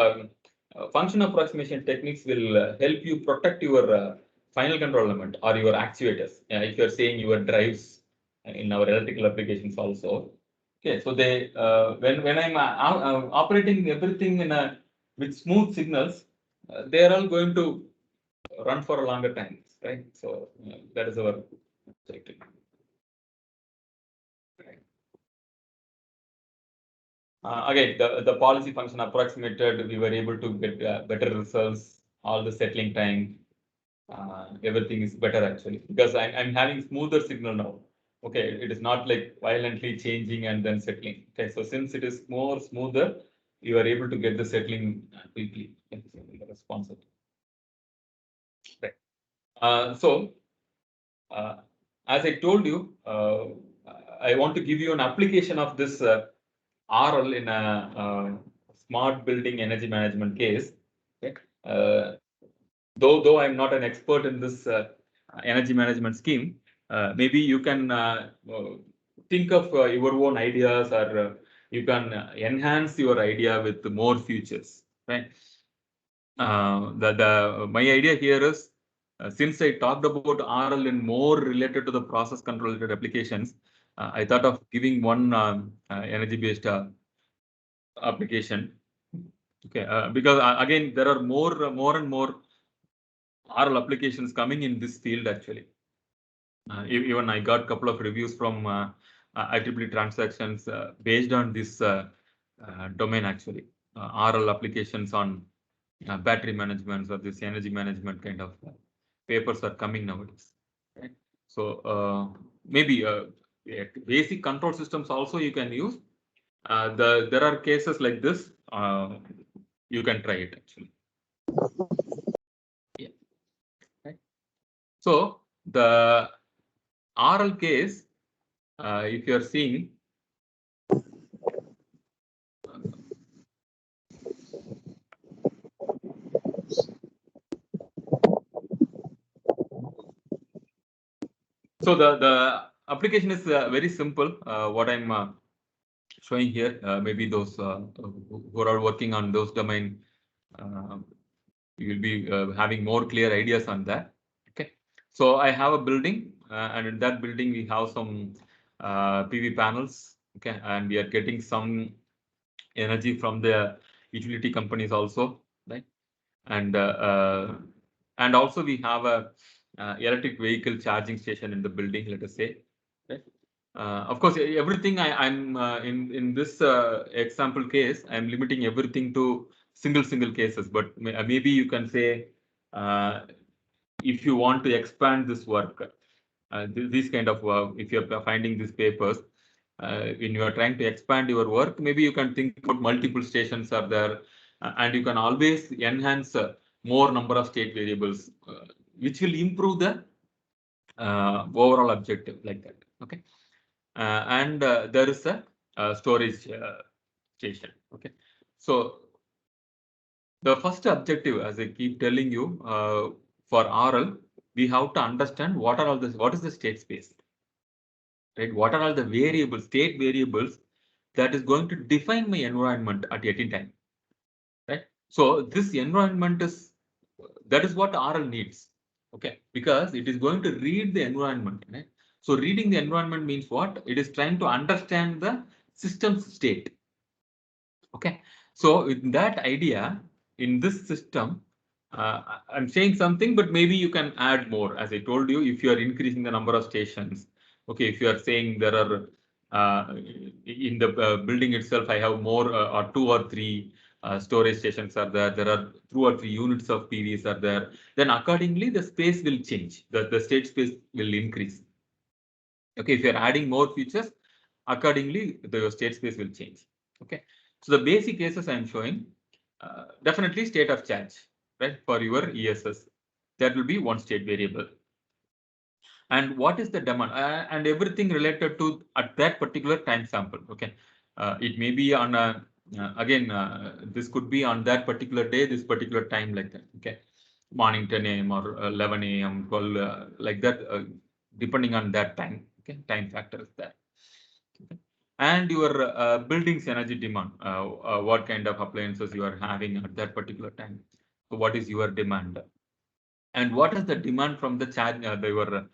[SPEAKER 1] function approximation techniques will help you protect your final control element or your actuators. If you are saying your drives in our electrical applications also. Okay, so they when I'm operating everything in a with smooth signals, they are all going to run for a longer time, right? So that is our objective. Again, the policy function approximated, we were able to get better results, all the settling time, everything is better actually, because I'm having smoother signal now. Okay, it is not like violently changing and then settling. Okay, so since it is more smoother, you are able to get the settling quickly. Okay, so the response. Right. So, as I told you, I want to give you an application of this RL in a smart building energy management case. Okay. Though I'm not an expert in this energy management scheme, maybe you can think of your own ideas, or you can enhance your idea with more features, right? My idea here is, since I talked about RL in more related to the process control related applications, I thought of giving one energy based application. Okay, because again, there are more and more RL applications coming in this field actually. Even I got a couple of reviews from IEEE transactions based on this domain actually. RL applications on battery management or this energy management kind of papers are coming nowadays. Right? So maybe basic control systems also you can use. There are cases like this. You can try it actually. Yeah. Right. So the RL case, if you are seeing, so the application is very simple. What I'm showing here, maybe those who are working on those domain, you will be having more clear ideas on that. Okay, so I have a building, and in that building we have some PV panels. Okay, and we are getting some energy from the utility companies also, right? And also we have a electric vehicle charging station in the building, let us say. Right? Of course, everything I'm in this example case, I'm limiting everything to single cases. But maybe you can say, if you want to expand this work, this kind of work, if you're finding these papers, when you are trying to expand your work, maybe you can think about multiple stations are there, and you can always enhance more number of state variables, which will improve the overall objective like that. Okay, and there is a storage station. Okay, so the first objective, as I keep telling you, for RL, we have to understand what is the state space, right? What are all the variables, state variables that is going to define my environment at any time, right? So this environment that is what RL needs, okay? Because it is going to read the environment, right? So reading the environment means what? It is trying to understand the system's state, okay? So with that idea, in this system, I'm saying something, but maybe you can add more. As I told you, if you are increasing the number of stations, okay, if you are saying there are in the building itself, I have more or 2 or 3 storage stations are there. There are 2 or 3 units of PVs are there. Then accordingly, the space will change. The state space will increase. Okay, if you are adding more features, accordingly, the state space will change. Okay, so the basic cases I am showing, definitely state of charge, right? For your ESS, that will be one state variable. and what is the demand, and everything related to at that particular time sample. Okay, it may be on a again this could be on that particular day, this particular time, like that. Okay, morning 10 a.m. or 11 a.m., 12 like that, depending on that time. Okay, time factor is there. Okay. And your building's energy demand, what kind of appliances you are having at that particular time. So what is your demand? And what is the demand from the charge, your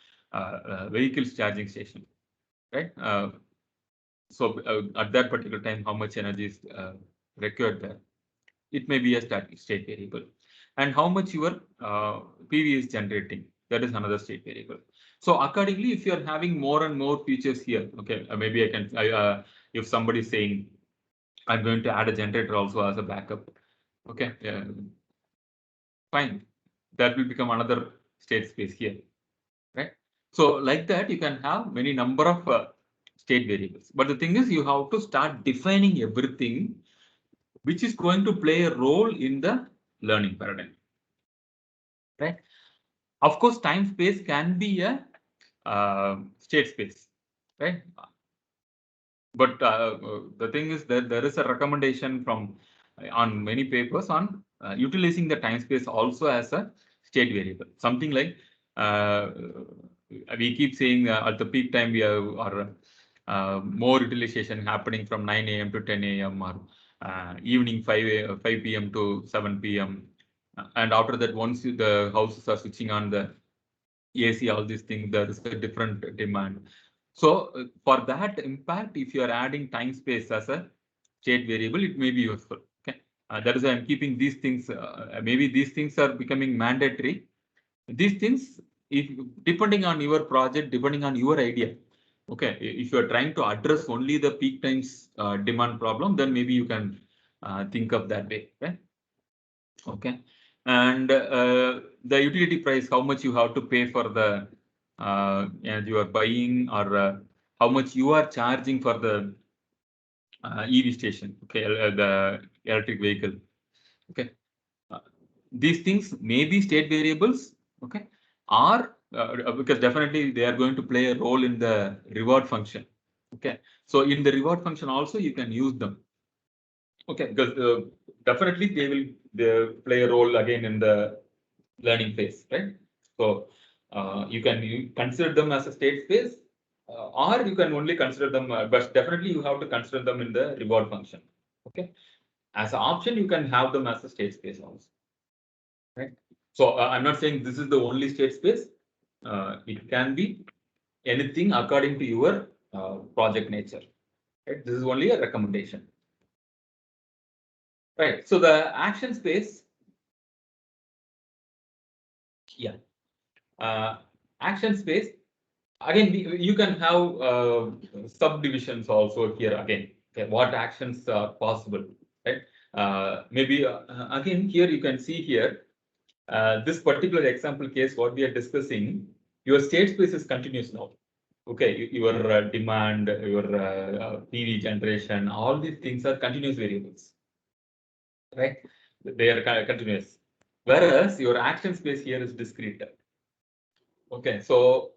[SPEAKER 1] vehicle's charging station, right? So at that particular time, how much energy is required there? It may be a state variable. And how much your PV is generating, that is another state variable. So accordingly, if you are having more and more features here, okay, maybe I can, if somebody is saying, I'm going to add a generator also as a backup, okay, fine, that will become another state space here, right? So like that, you can have many number of state variables. But the thing is, you have to start defining everything which is going to play a role in the learning paradigm, right? Of course, time space can be a state space, right? But the thing is that there is a recommendation from on many papers on utilizing the time space also as a state variable. Something like we keep saying at the peak time we have or more utilization happening from 9 a.m. to 10 a.m. or evening 5 p.m. to 7 p.m. And after that, once the houses are switching on the AC, all these things, there is a different demand. So for that impact, if you are adding time space as a state variable, it may be useful. Okay, that is why I'm keeping these things. Maybe these things are becoming mandatory. These things, if depending on your project, depending on your idea. Okay, if you are trying to address only the peak times demand problem, then maybe you can think of that way. Okay. Okay, and the utility price, how much you have to pay for the and you are buying, or how much you are charging for the EV station, okay, the electric vehicle. Okay, uh, these things may be state variables, okay, or because definitely they are going to play a role in the reward function. Okay, so in the reward function also you can use them. Okay, because definitely they play a role again in the learning phase, right? So you consider them as a state space, or you can only consider them, but definitely you have to consider them in the reward function. Okay, as an option, you can have them as a state space also, right? So I'm not saying this is the only state space. It can be anything according to your project nature. Right? This is only a recommendation. Right. So the action space, yeah, action space. Again, you can have subdivisions also here again. Okay, what actions are possible, right? Maybe again here you can see here this particular example case what we are discussing. Your state space is continuous now. Okay, your demand, your PV generation, all these things are continuous variables, right? They are continuous. Whereas your action space here is discrete. Okay, so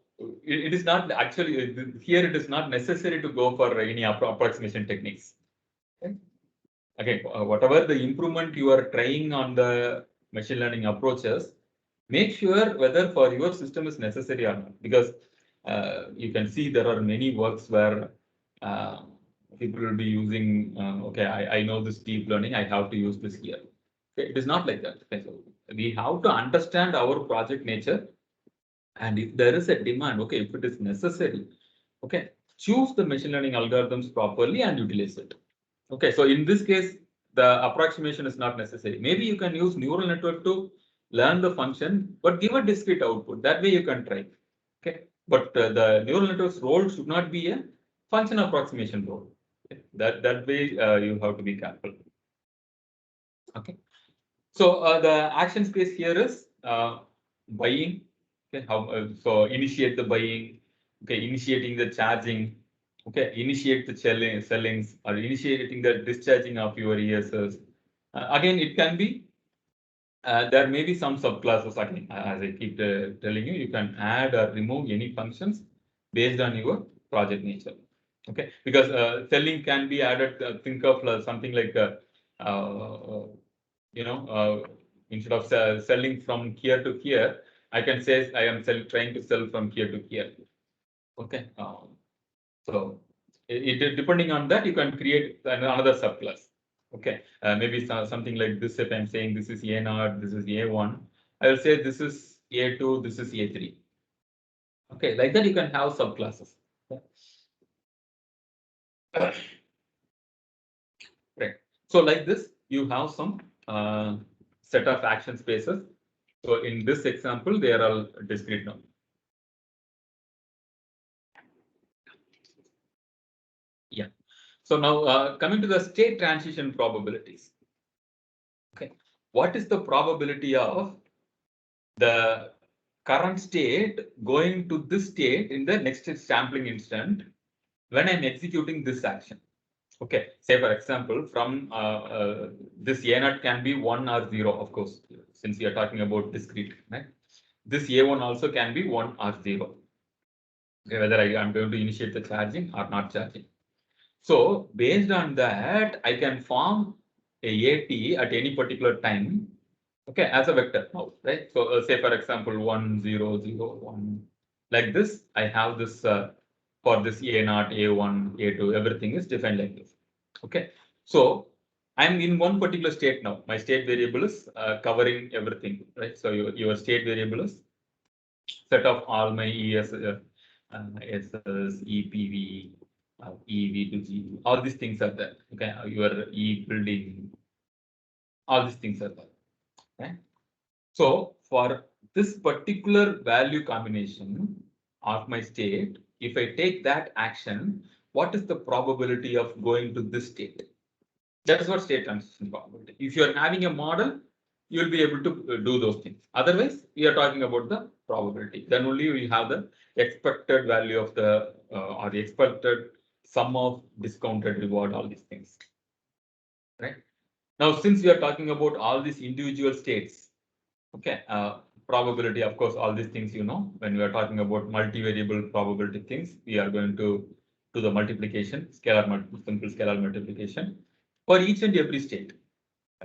[SPEAKER 1] it is not actually here. It is not necessary to go for any approximation techniques. Okay. Again, whatever the improvement you are trying on the machine learning approaches, make sure whether for your system is necessary or not. Because you can see there are many works where uh, people will be using. Okay, I know this deep learning. I have to use this here. Okay, it is not like that. Okay, so we have to understand our project nature. And if there is a demand, okay, if it is necessary, okay, choose the machine learning algorithms properly and utilize it. Okay, so in this case, the approximation is not necessary. Maybe you can use neural network to learn the function, but give a discrete output. That way you can try. Okay, but the neural network's role should not be a function approximation role. Okay? That way you have to be careful. Okay, so the action space here is buying. Okay, how so initiate the buying, okay, initiating the charging, okay, initiate the sellings, or initiating the discharging of your ESS. Again, it can be There may be some subclasses again, as I keep telling you, you can add or remove any functions based on your project nature. Okay, because selling can be added. Think of something like uh, you know, instead of selling from here to here, I can say I am trying to sell from here to here. Okay, so depending on that, you can create another subclass. Okay, maybe something like this. If I'm saying this is A0, this is A1, I will say this is A2, this is A3. Okay, like that you can have subclasses. Right. So like this, you have some set of action spaces. So in this example, they are all discrete now. Yeah. So now coming to the state transition probabilities. Okay. What is the probability of the current state going to this state in the next sampling instant when I'm executing this action? Okay, say for example, from this A0 can be 1 or 0, of course, since we are talking about discrete, right? This A1 also can be 1 or 0. Okay, whether I am going to initiate the charging or not charging. So based on that, I can form a AT at any particular time, okay, as a vector now, right? So say for example, 1, 0, 0, 1, like this, I have this for this A0, A1, A2, everything is defined like this. Okay, so I'm in one particular state now. My state variable is covering everything, right? So your state variable is set of all my SS, EPV, EV to G, all these things are there. Okay, your E building, all these things are there. Okay, so for this particular value combination of my state, if I take that action, what is the probability of going to this state? That is what state transition probability. If you are having a model, you will be able to do those things. Otherwise, we are talking about the probability. Then only we have the expected value of the or the expected sum of discounted reward, all these things. Right. Now, since we are talking about all these individual states, okay, probability, of course, all these things, you know, when we are talking about multivariable probability things, we are going to do the multiplication, simple scalar multiplication for each and every state,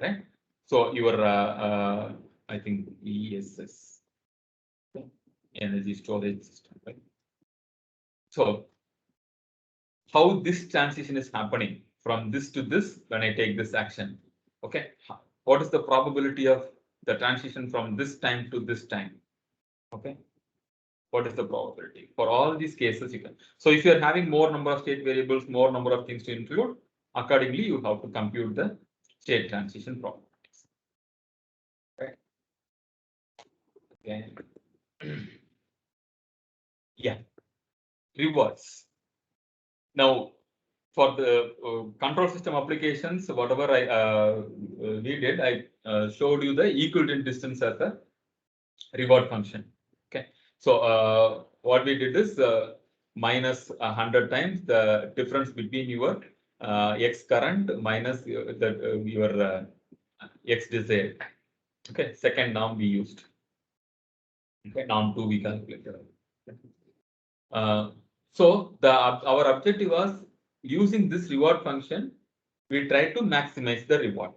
[SPEAKER 1] right? So your, I think ESS, energy storage system, right? So how this transition is happening from this to this when I take this action, okay? What is the probability of the transition from this time to this time, okay? What is the probability? For all these cases, you can. So if you are having more number of state variables, more number of things to include, accordingly, you have to compute the state transition probabilities. Right? Okay. Yeah. Rewards. Now, for the control system applications, whatever we did, I showed you the equivalent distance as a reward function. Okay. So what we did is minus 100 times the difference between your x current minus your x desired. Okay. Second norm we used. Okay. Norm 2 we calculated. So our objective was using this reward function, we try to maximize the reward.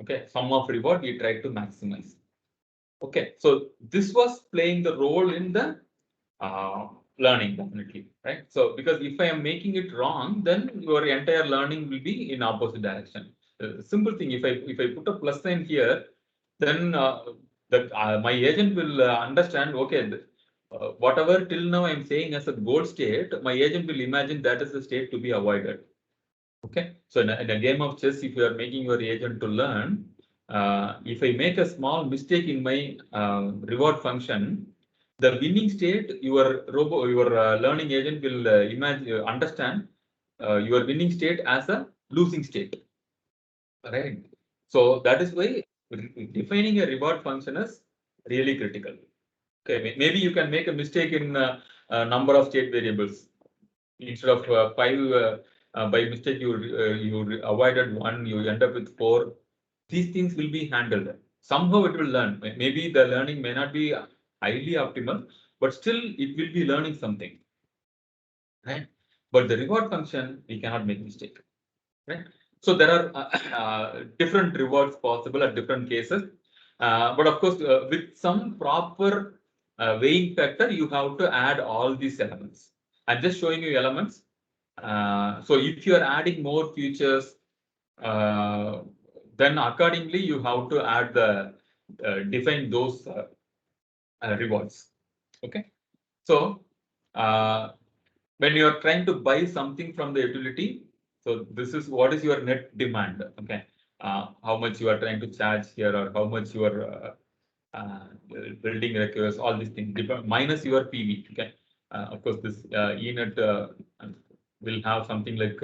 [SPEAKER 1] Okay. Sum of reward we try to maximize. Okay, so this was playing the role in the learning definitely, right? So because if I am making it wrong, then your entire learning will be in opposite direction. Simple thing, if I put a plus sign here, then my agent will understand. Okay, whatever till now I'm saying as a goal state, my agent will imagine that is the state to be avoided. Okay, so in a game of chess, if you are making your agent to learn, if I make a small mistake in my reward function, the winning state, your learning agent will understand your winning state as a losing state, right? So that is why defining a reward function is really critical. Okay, maybe you can make a mistake in number of state variables. Instead of 5, by mistake you avoided 1, you end up with 4. These things will be handled. somehow it will learn. Maybe the learning may not be highly optimal, but still it will be learning something, right? But the reward function, we cannot make mistake, right? So there are different rewards possible at different cases. But of course, with some proper weighing factor, you have to add all these elements. I'm just showing you elements. So if you are adding more features, then accordingly you have to add the define those rewards. Okay. So when you are trying to buy something from the utility, so this is what is your net demand. Okay. How much you are trying to charge here, or how much your building requires, all these things minus your PV. Okay. Of course, this ENET will have something like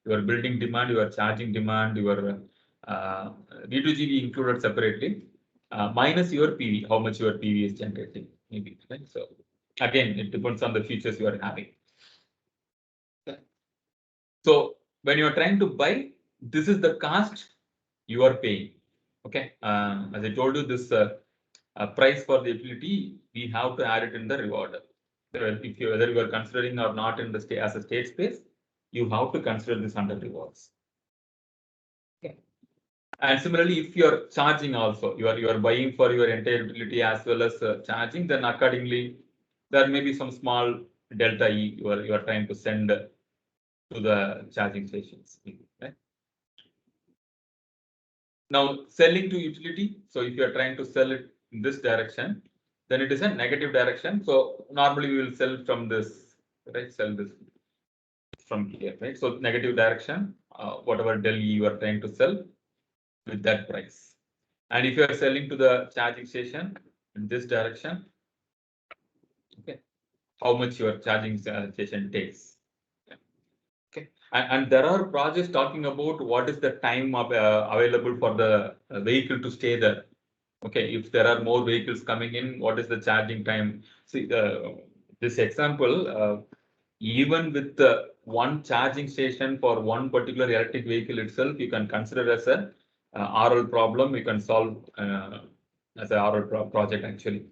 [SPEAKER 1] your building demand, your charging demand, your V2GV included separately, minus your PV, how much your PV is generating, maybe. Right? So again, it depends on the features you are having. So when you are trying to buy, this is the cost you are paying. Okay, as I told you, this price for the utility, we have to add it in the reward. If you whether you are considering or not in the state as a state space, you have to consider this under rewards. Okay. And similarly, if you are charging also, you are buying for your entire utility as well as charging, then accordingly, there may be some small delta E you are trying to send to the charging stations. Right? Now, selling to utility. So if you are trying to sell it in this direction, then it is a negative direction. So normally we will sell from this, right? Sell this from here, right? So negative direction, whatever del E you are trying to sell with that price. And if you are selling to the charging station in this direction, okay, how much your charging station takes. Okay, and there are projects talking about what is the time available for the vehicle to stay there. Okay, if there are more vehicles coming in, what is the charging time? See, this example, even with one charging station for one particular electric vehicle itself, you can consider as a RL problem. You can solve as a RL project actually,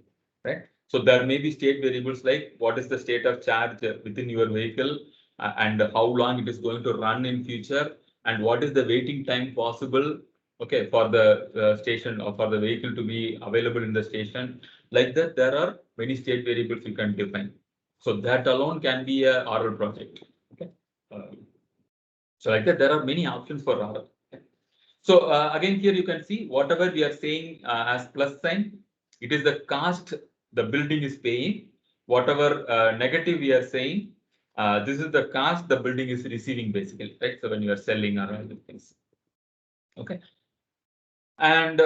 [SPEAKER 1] right? So there may be state variables like what is the state of charge within your vehicle, and how long it is going to run in future, and what is the waiting time possible, okay, for the station or for the vehicle to be available in the station. Like that, there are many state variables you can define. So that alone can be a RL project. Okay. So like that, there are many options for RL. Okay. So again, here you can see whatever we are saying as plus sign, it is the cost the building is paying. Whatever negative we are saying, this is the cost the building is receiving basically, right? So when you are selling or other things. Okay. And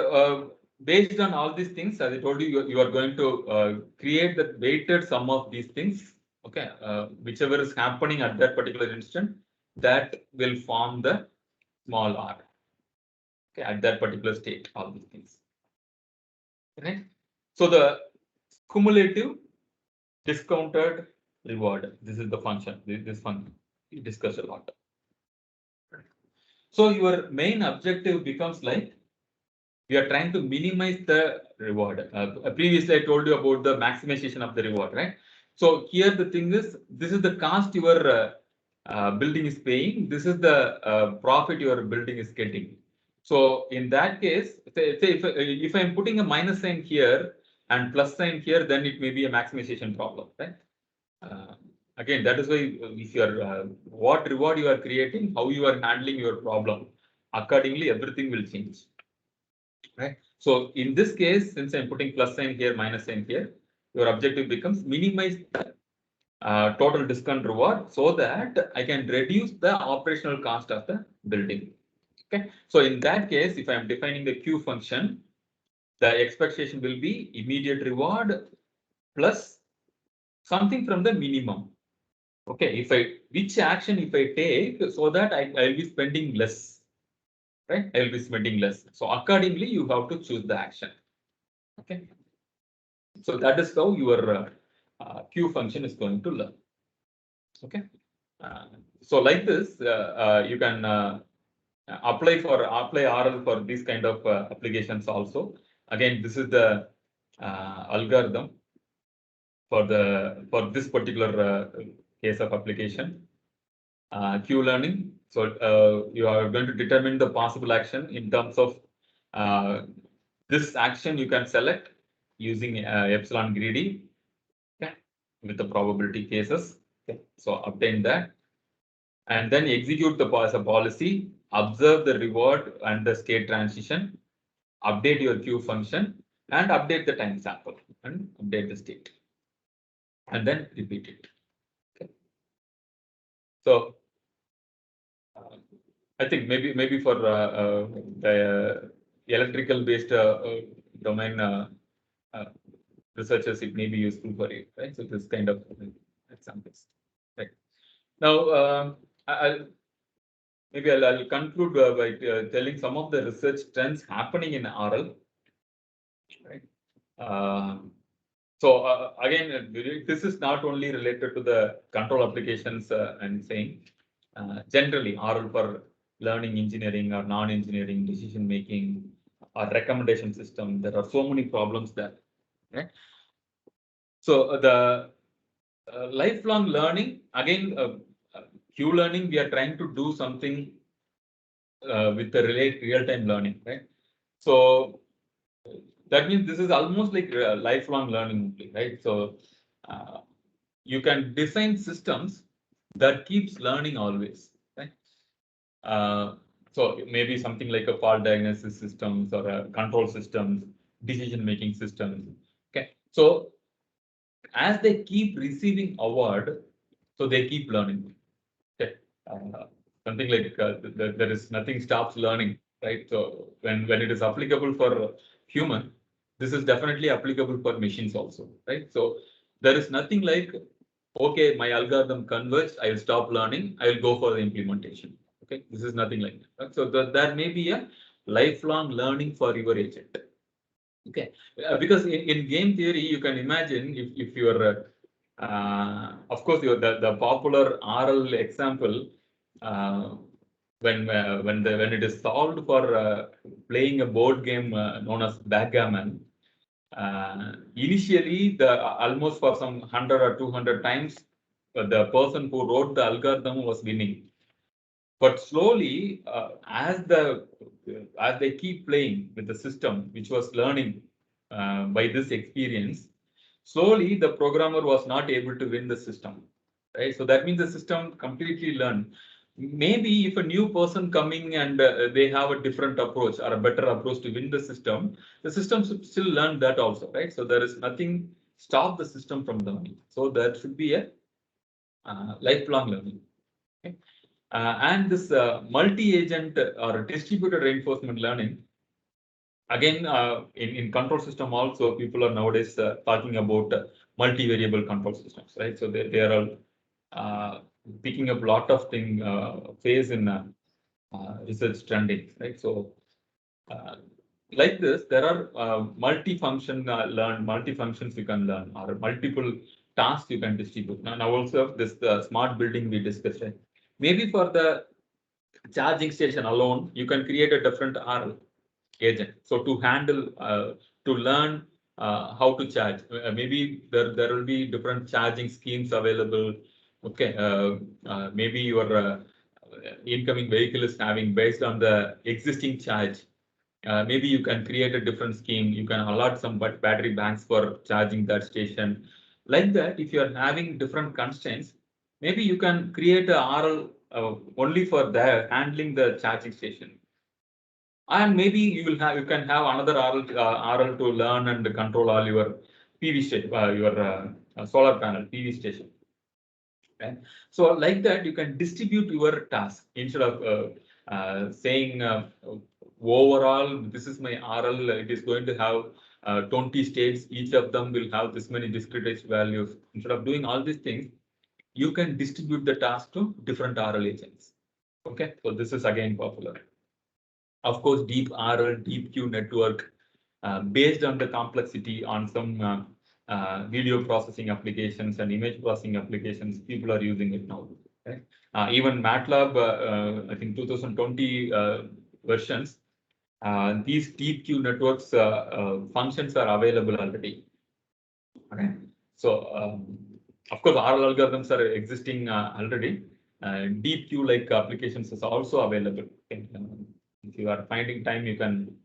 [SPEAKER 1] based on all these things, as I told you, you are going to create the weighted sum of these things. Okay, whichever is happening at that particular instant, that will form the small r. Okay, at that particular state, all these things. Right. So the cumulative discounted reward. This is the function. This function we discussed a lot. So your main objective becomes like, we are trying to minimize the reward. Previously, I told you about the maximization of the reward, right? So here the thing is, this is the cost your building is paying. This is the profit your building is getting. So in that case, say if I'm putting a minus sign here and plus sign here, then it may be a maximization problem, right? Again, that is why if you are what reward you are creating, how you are handling your problem, accordingly everything will change. Right. So in this case, since I'm putting plus sign here, minus sign here, your objective becomes minimize the total discount reward so that I can reduce the operational cost of the building. Okay. So in that case, if I'm defining the Q function, the expectation will be immediate reward plus something from the minimum. Okay. Which action if I take so that I'll be spending less. Right, I will be spending less. So accordingly, you have to choose the action. Okay. So that is how your Q function is going to learn. Okay. So like this, you can apply RL for these kind of applications also. again, this is the algorithm for this particular case of application. Q-learning. So you are going to determine the possible action in terms of this action you can select using epsilon greedy, okay, with the probability cases. Okay. So obtain that and then execute the policy, observe the reward and the state transition, update your Q function and update the time sample and update the state and then repeat it. Okay. So I think maybe for the electrical based domain researchers, it may be useful for you, right? So this kind of examples, right? Now, I'll conclude by telling some of the research trends happening in RL, right? So again, this is not only related to the control applications I'm saying. Generally, RL for learning engineering or non-engineering decision making or recommendation system. There are so many problems there. Right? So the lifelong learning, again, Q learning, we are trying to do something with the real-time learning, right? So that means this is almost like lifelong learning, right? So you can design systems that keeps learning always, right? So maybe something like a fault diagnosis systems or a control systems, decision-making systems. Okay, so as they keep receiving award, so they keep learning. Okay, something like there is nothing stops learning, right? So when it is applicable for human, this is definitely applicable for machines also, right? So there is nothing like, okay, my algorithm converged, I will stop learning, I will go for the implementation. Okay, this is nothing like that. Right? So there may be a lifelong learning for your agent. Okay, because in game theory, you can imagine if you are, of course, the popular RL example, when it is solved for playing a board game known as backgammon. Initially, the almost for some 100 or 200 times, the person who wrote the algorithm was winning. But slowly, as they keep playing with the system, which was learning by this experience, slowly the programmer was not able to win the system, right? So that means the system completely learned. Maybe if a new person coming and they have a different approach or a better approach to win the system should still learn that also, right? So there is nothing stop the system from learning. So there should be a lifelong learning. Okay? And this multi-agent or distributed reinforcement learning, again, in control system also, people are nowadays talking about multi-variable control systems, right? So they are all picking up a lot of thing phase in research trending, right? So like this, there are multi-functions you can learn, or multiple tasks you can distribute. Now also this smart building we discussed, right? Maybe for the charging station alone, you can create a different RL agent. So to handle, to learn how to charge, maybe there will be different charging schemes available. Okay, maybe your incoming vehicle is having based on the existing charge. Maybe you can create a different scheme. You can allot some battery banks for charging that station. Like that, if you are having different constraints, maybe you can create a RL only for the handling the charging station. And maybe you can have another RL to learn and control all your PV station, your solar panel PV station. Okay. So like that, you can distribute your task instead of saying overall, this is my RL, it is going to have 20 states, each of them will have this many discretized values. Instead of doing all these things, you can distribute the task to different RL agents. Okay, so this is again popular. Of course, deep RL, deep Q network, based on the complexity on some video processing applications and image processing applications, people are using it now. Okay? Even MATLAB, I think 2020 versions, these deep queue networks functions are available already. Okay. So, of course, RL algorithms are existing already. Deep queue like applications is also available. Okay. If you are finding time, you can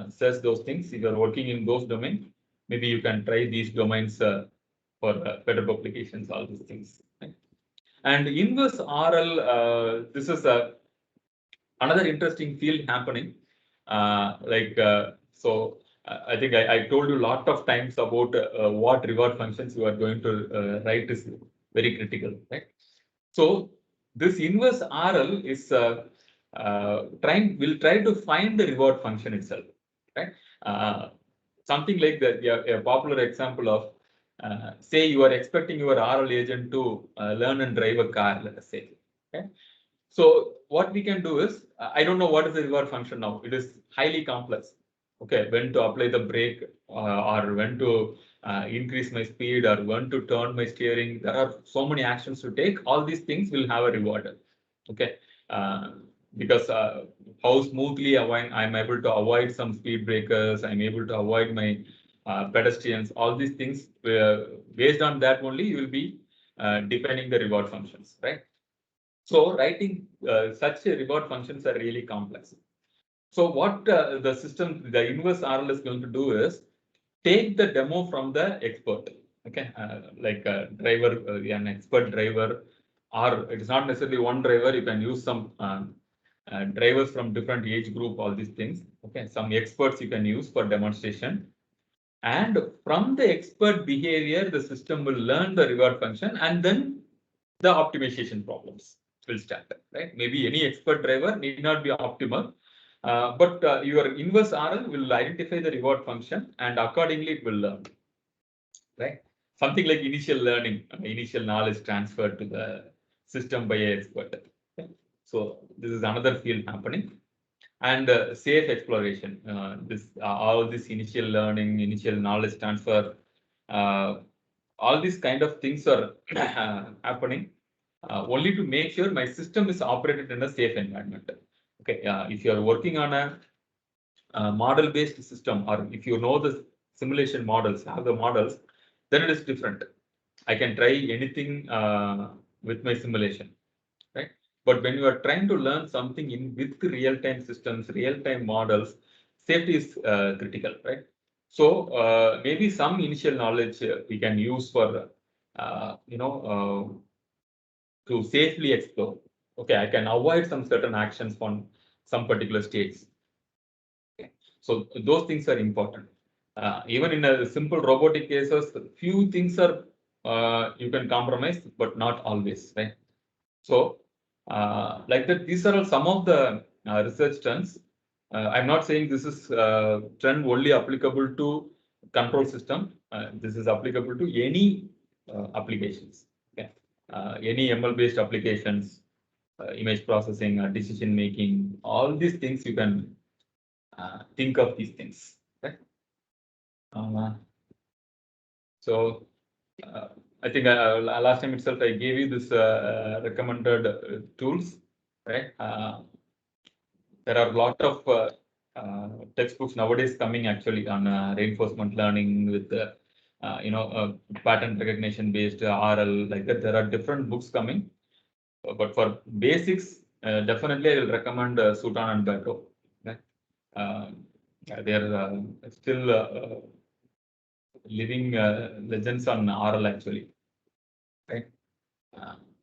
[SPEAKER 1] search those things. If you are working in those domains, maybe you can try these domains for better applications, all these things. Okay. And inverse RL, this is another interesting field happening. I think I told you a lot of times about what reward functions you are going to write is very critical, right? So this inverse RL is will try to find the reward function itself, right? Something like that. Yeah, a popular example of say you are expecting your RL agent to learn and drive a car, let us say. Okay. So what we can do is, I don't know what is the reward function now. It is highly complex. Okay, when to apply the brake or when to increase my speed or when to turn my steering. There are so many actions to take. All these things will have a reward. Okay, because how smoothly I'm able to avoid some speed breakers, I'm able to avoid my pedestrians. All these things based on that only you will be defining the reward functions, right? So writing such reward functions are really complex. So what the inverse RL is going to do is take the demo from the expert. Okay, like a driver, an expert driver, or it is not necessarily one driver. You can use some drivers from different age group. All these things. Okay, some experts you can use for demonstration. And from the expert behavior, the system will learn the reward function, and then the optimization problems will start, right? Maybe any expert driver need not be optimal, but your inverse RL will identify the reward function and accordingly it will learn, right? Something like initial learning, initial knowledge transferred to the system by an expert. Okay? So this is another field happening. And safe exploration, all this initial learning, initial knowledge transfer, all these kind of things are happening only to make sure my system is operated in a safe environment. Okay, if you are working on a model-based system, or if you know the simulation models, have the models, then it is different. I can try anything with my simulation, right? But when you are trying to learn something with real-time systems, real-time models, safety is critical, right? So maybe some initial knowledge we can use for, to safely explore. Okay, I can avoid some certain actions from some particular states. Okay. So those things are important. Even in a simple robotic cases, few things are you can compromise, but not always, right? So like that, these are some of the research trends. I'm not saying this is trend only applicable to control system. This is applicable to any applications. Okay, any ML based applications, image processing, decision making, all these things you can think of these things. Okay. So I think last time itself I gave you this recommended tools, right? There are a lot of textbooks nowadays coming actually on reinforcement learning with pattern recognition based RL, like that. There are different books coming, but for basics, definitely I will recommend Sutan and Bato. Okay? They are still living legends on RL actually. Right?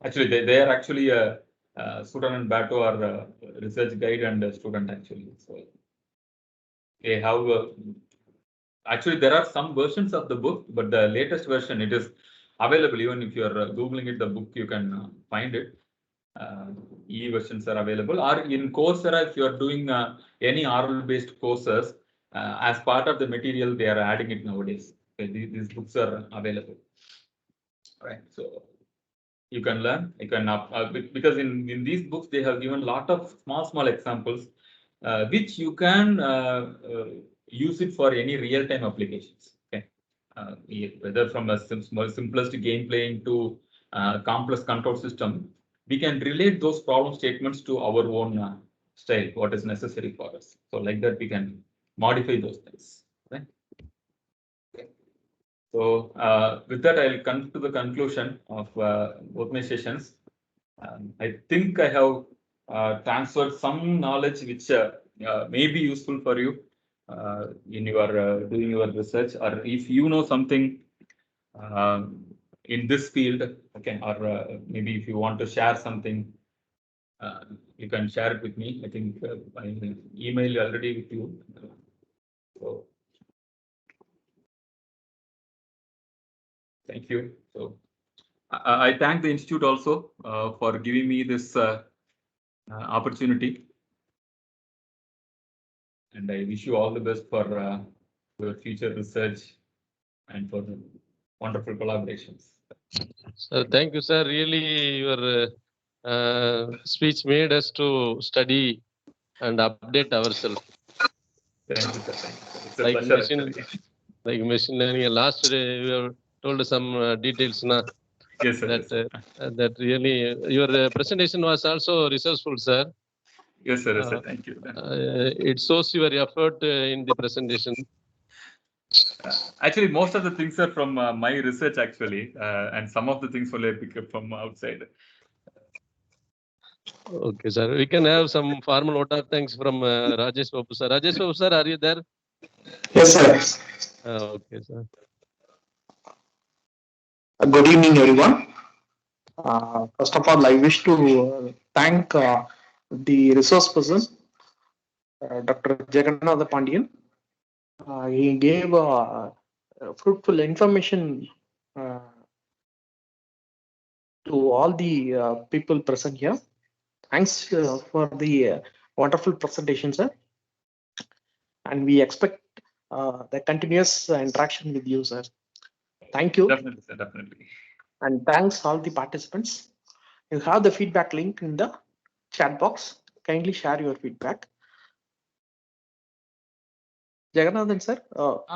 [SPEAKER 1] Actually, they are actually Sutan and Bato are research guide and student actually. So they have actually there are some versions of the book, but the latest version it is available. Even if you are googling it, the book you can find it. E-versions are available. Or in Coursera, if you are doing any RL-based courses, as part of the material, they are adding it nowadays. Okay, these books are available. Right. So you can learn. You can because in these books they have given a lot of small examples, which you can use it for any real-time applications. Okay, whether from a simplest game playing to complex control system, we can relate those problem statements to our own style, what is necessary for us. So like that, we can modify those things. Right? Okay. So with that, I'll come to the conclusion of both my sessions. I think I have transferred some knowledge which may be useful for you in your doing your research, or if you know something in this field, okay, or maybe if you want to share something, you can share it with me. I think I email already with you. So thank you. So I thank the institute also for giving me this opportunity, and I wish you all the best for your future research and for the wonderful collaborations.
[SPEAKER 2] So thank you, sir. Really, your speech made us to study and update ourselves.
[SPEAKER 1] Thank you, sir. Thank you, sir. It's a
[SPEAKER 2] Like
[SPEAKER 1] pleasure.
[SPEAKER 2] machine,
[SPEAKER 1] Actually.
[SPEAKER 2] like machine learning. Last day you have told some details, na?
[SPEAKER 1] Yes, sir.
[SPEAKER 2] That
[SPEAKER 1] Yes, sir.
[SPEAKER 2] that really your presentation was also resourceful, sir.
[SPEAKER 1] Yes, sir. Yes, sir. Thank you.
[SPEAKER 2] It shows your effort in the presentation.
[SPEAKER 1] Actually, most of the things are from my research, actually, and some of the things will I pick up from outside.
[SPEAKER 2] Okay, sir. We can have some formal vote of thanks from Rajesh Babu, sir. Rajesh Babu, sir, are you there?
[SPEAKER 3] Yes, sir.
[SPEAKER 2] Okay, sir.
[SPEAKER 3] Good evening, everyone. First of all, I wish to thank the resource person, Dr. Jagannatha Pandian. He gave fruitful information to all the people present here. Thanks for the wonderful presentation, sir. And we expect the continuous interaction with you, sir. Thank you.
[SPEAKER 1] Definitely, sir. Definitely.
[SPEAKER 3] And thanks all the participants. You have the feedback link in the chat box. Kindly share your feedback. Jagannathan, sir,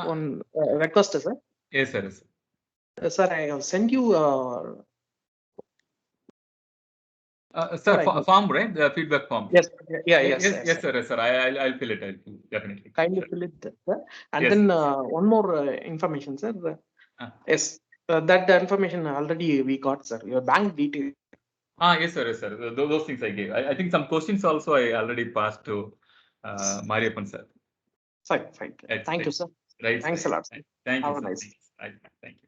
[SPEAKER 3] one request, sir.
[SPEAKER 1] Yes, sir. Yes, sir.
[SPEAKER 3] Sir, I have sent you.
[SPEAKER 1] Sir, form, right? The feedback form.
[SPEAKER 3] Yes, yeah,
[SPEAKER 1] yes,
[SPEAKER 3] yes,
[SPEAKER 1] sir. Yes, sir. I'll fill it. I'll fill it, definitely.
[SPEAKER 3] Kindly
[SPEAKER 1] Sure.
[SPEAKER 3] fill it, sir. And
[SPEAKER 1] Yes.
[SPEAKER 3] then one more information, sir. Yes, that information already we got, sir. Your bank details.
[SPEAKER 1] Yes, sir. Yes, sir. Those things I gave. I think some questions also I already passed to Mariappan, sir.
[SPEAKER 3] Fine.
[SPEAKER 1] Right,
[SPEAKER 3] Thank you, sir.
[SPEAKER 1] Right.
[SPEAKER 3] Thanks a lot.
[SPEAKER 1] Thank you,
[SPEAKER 3] Have a
[SPEAKER 1] sir.
[SPEAKER 3] nice day.
[SPEAKER 1] Right. Thank you.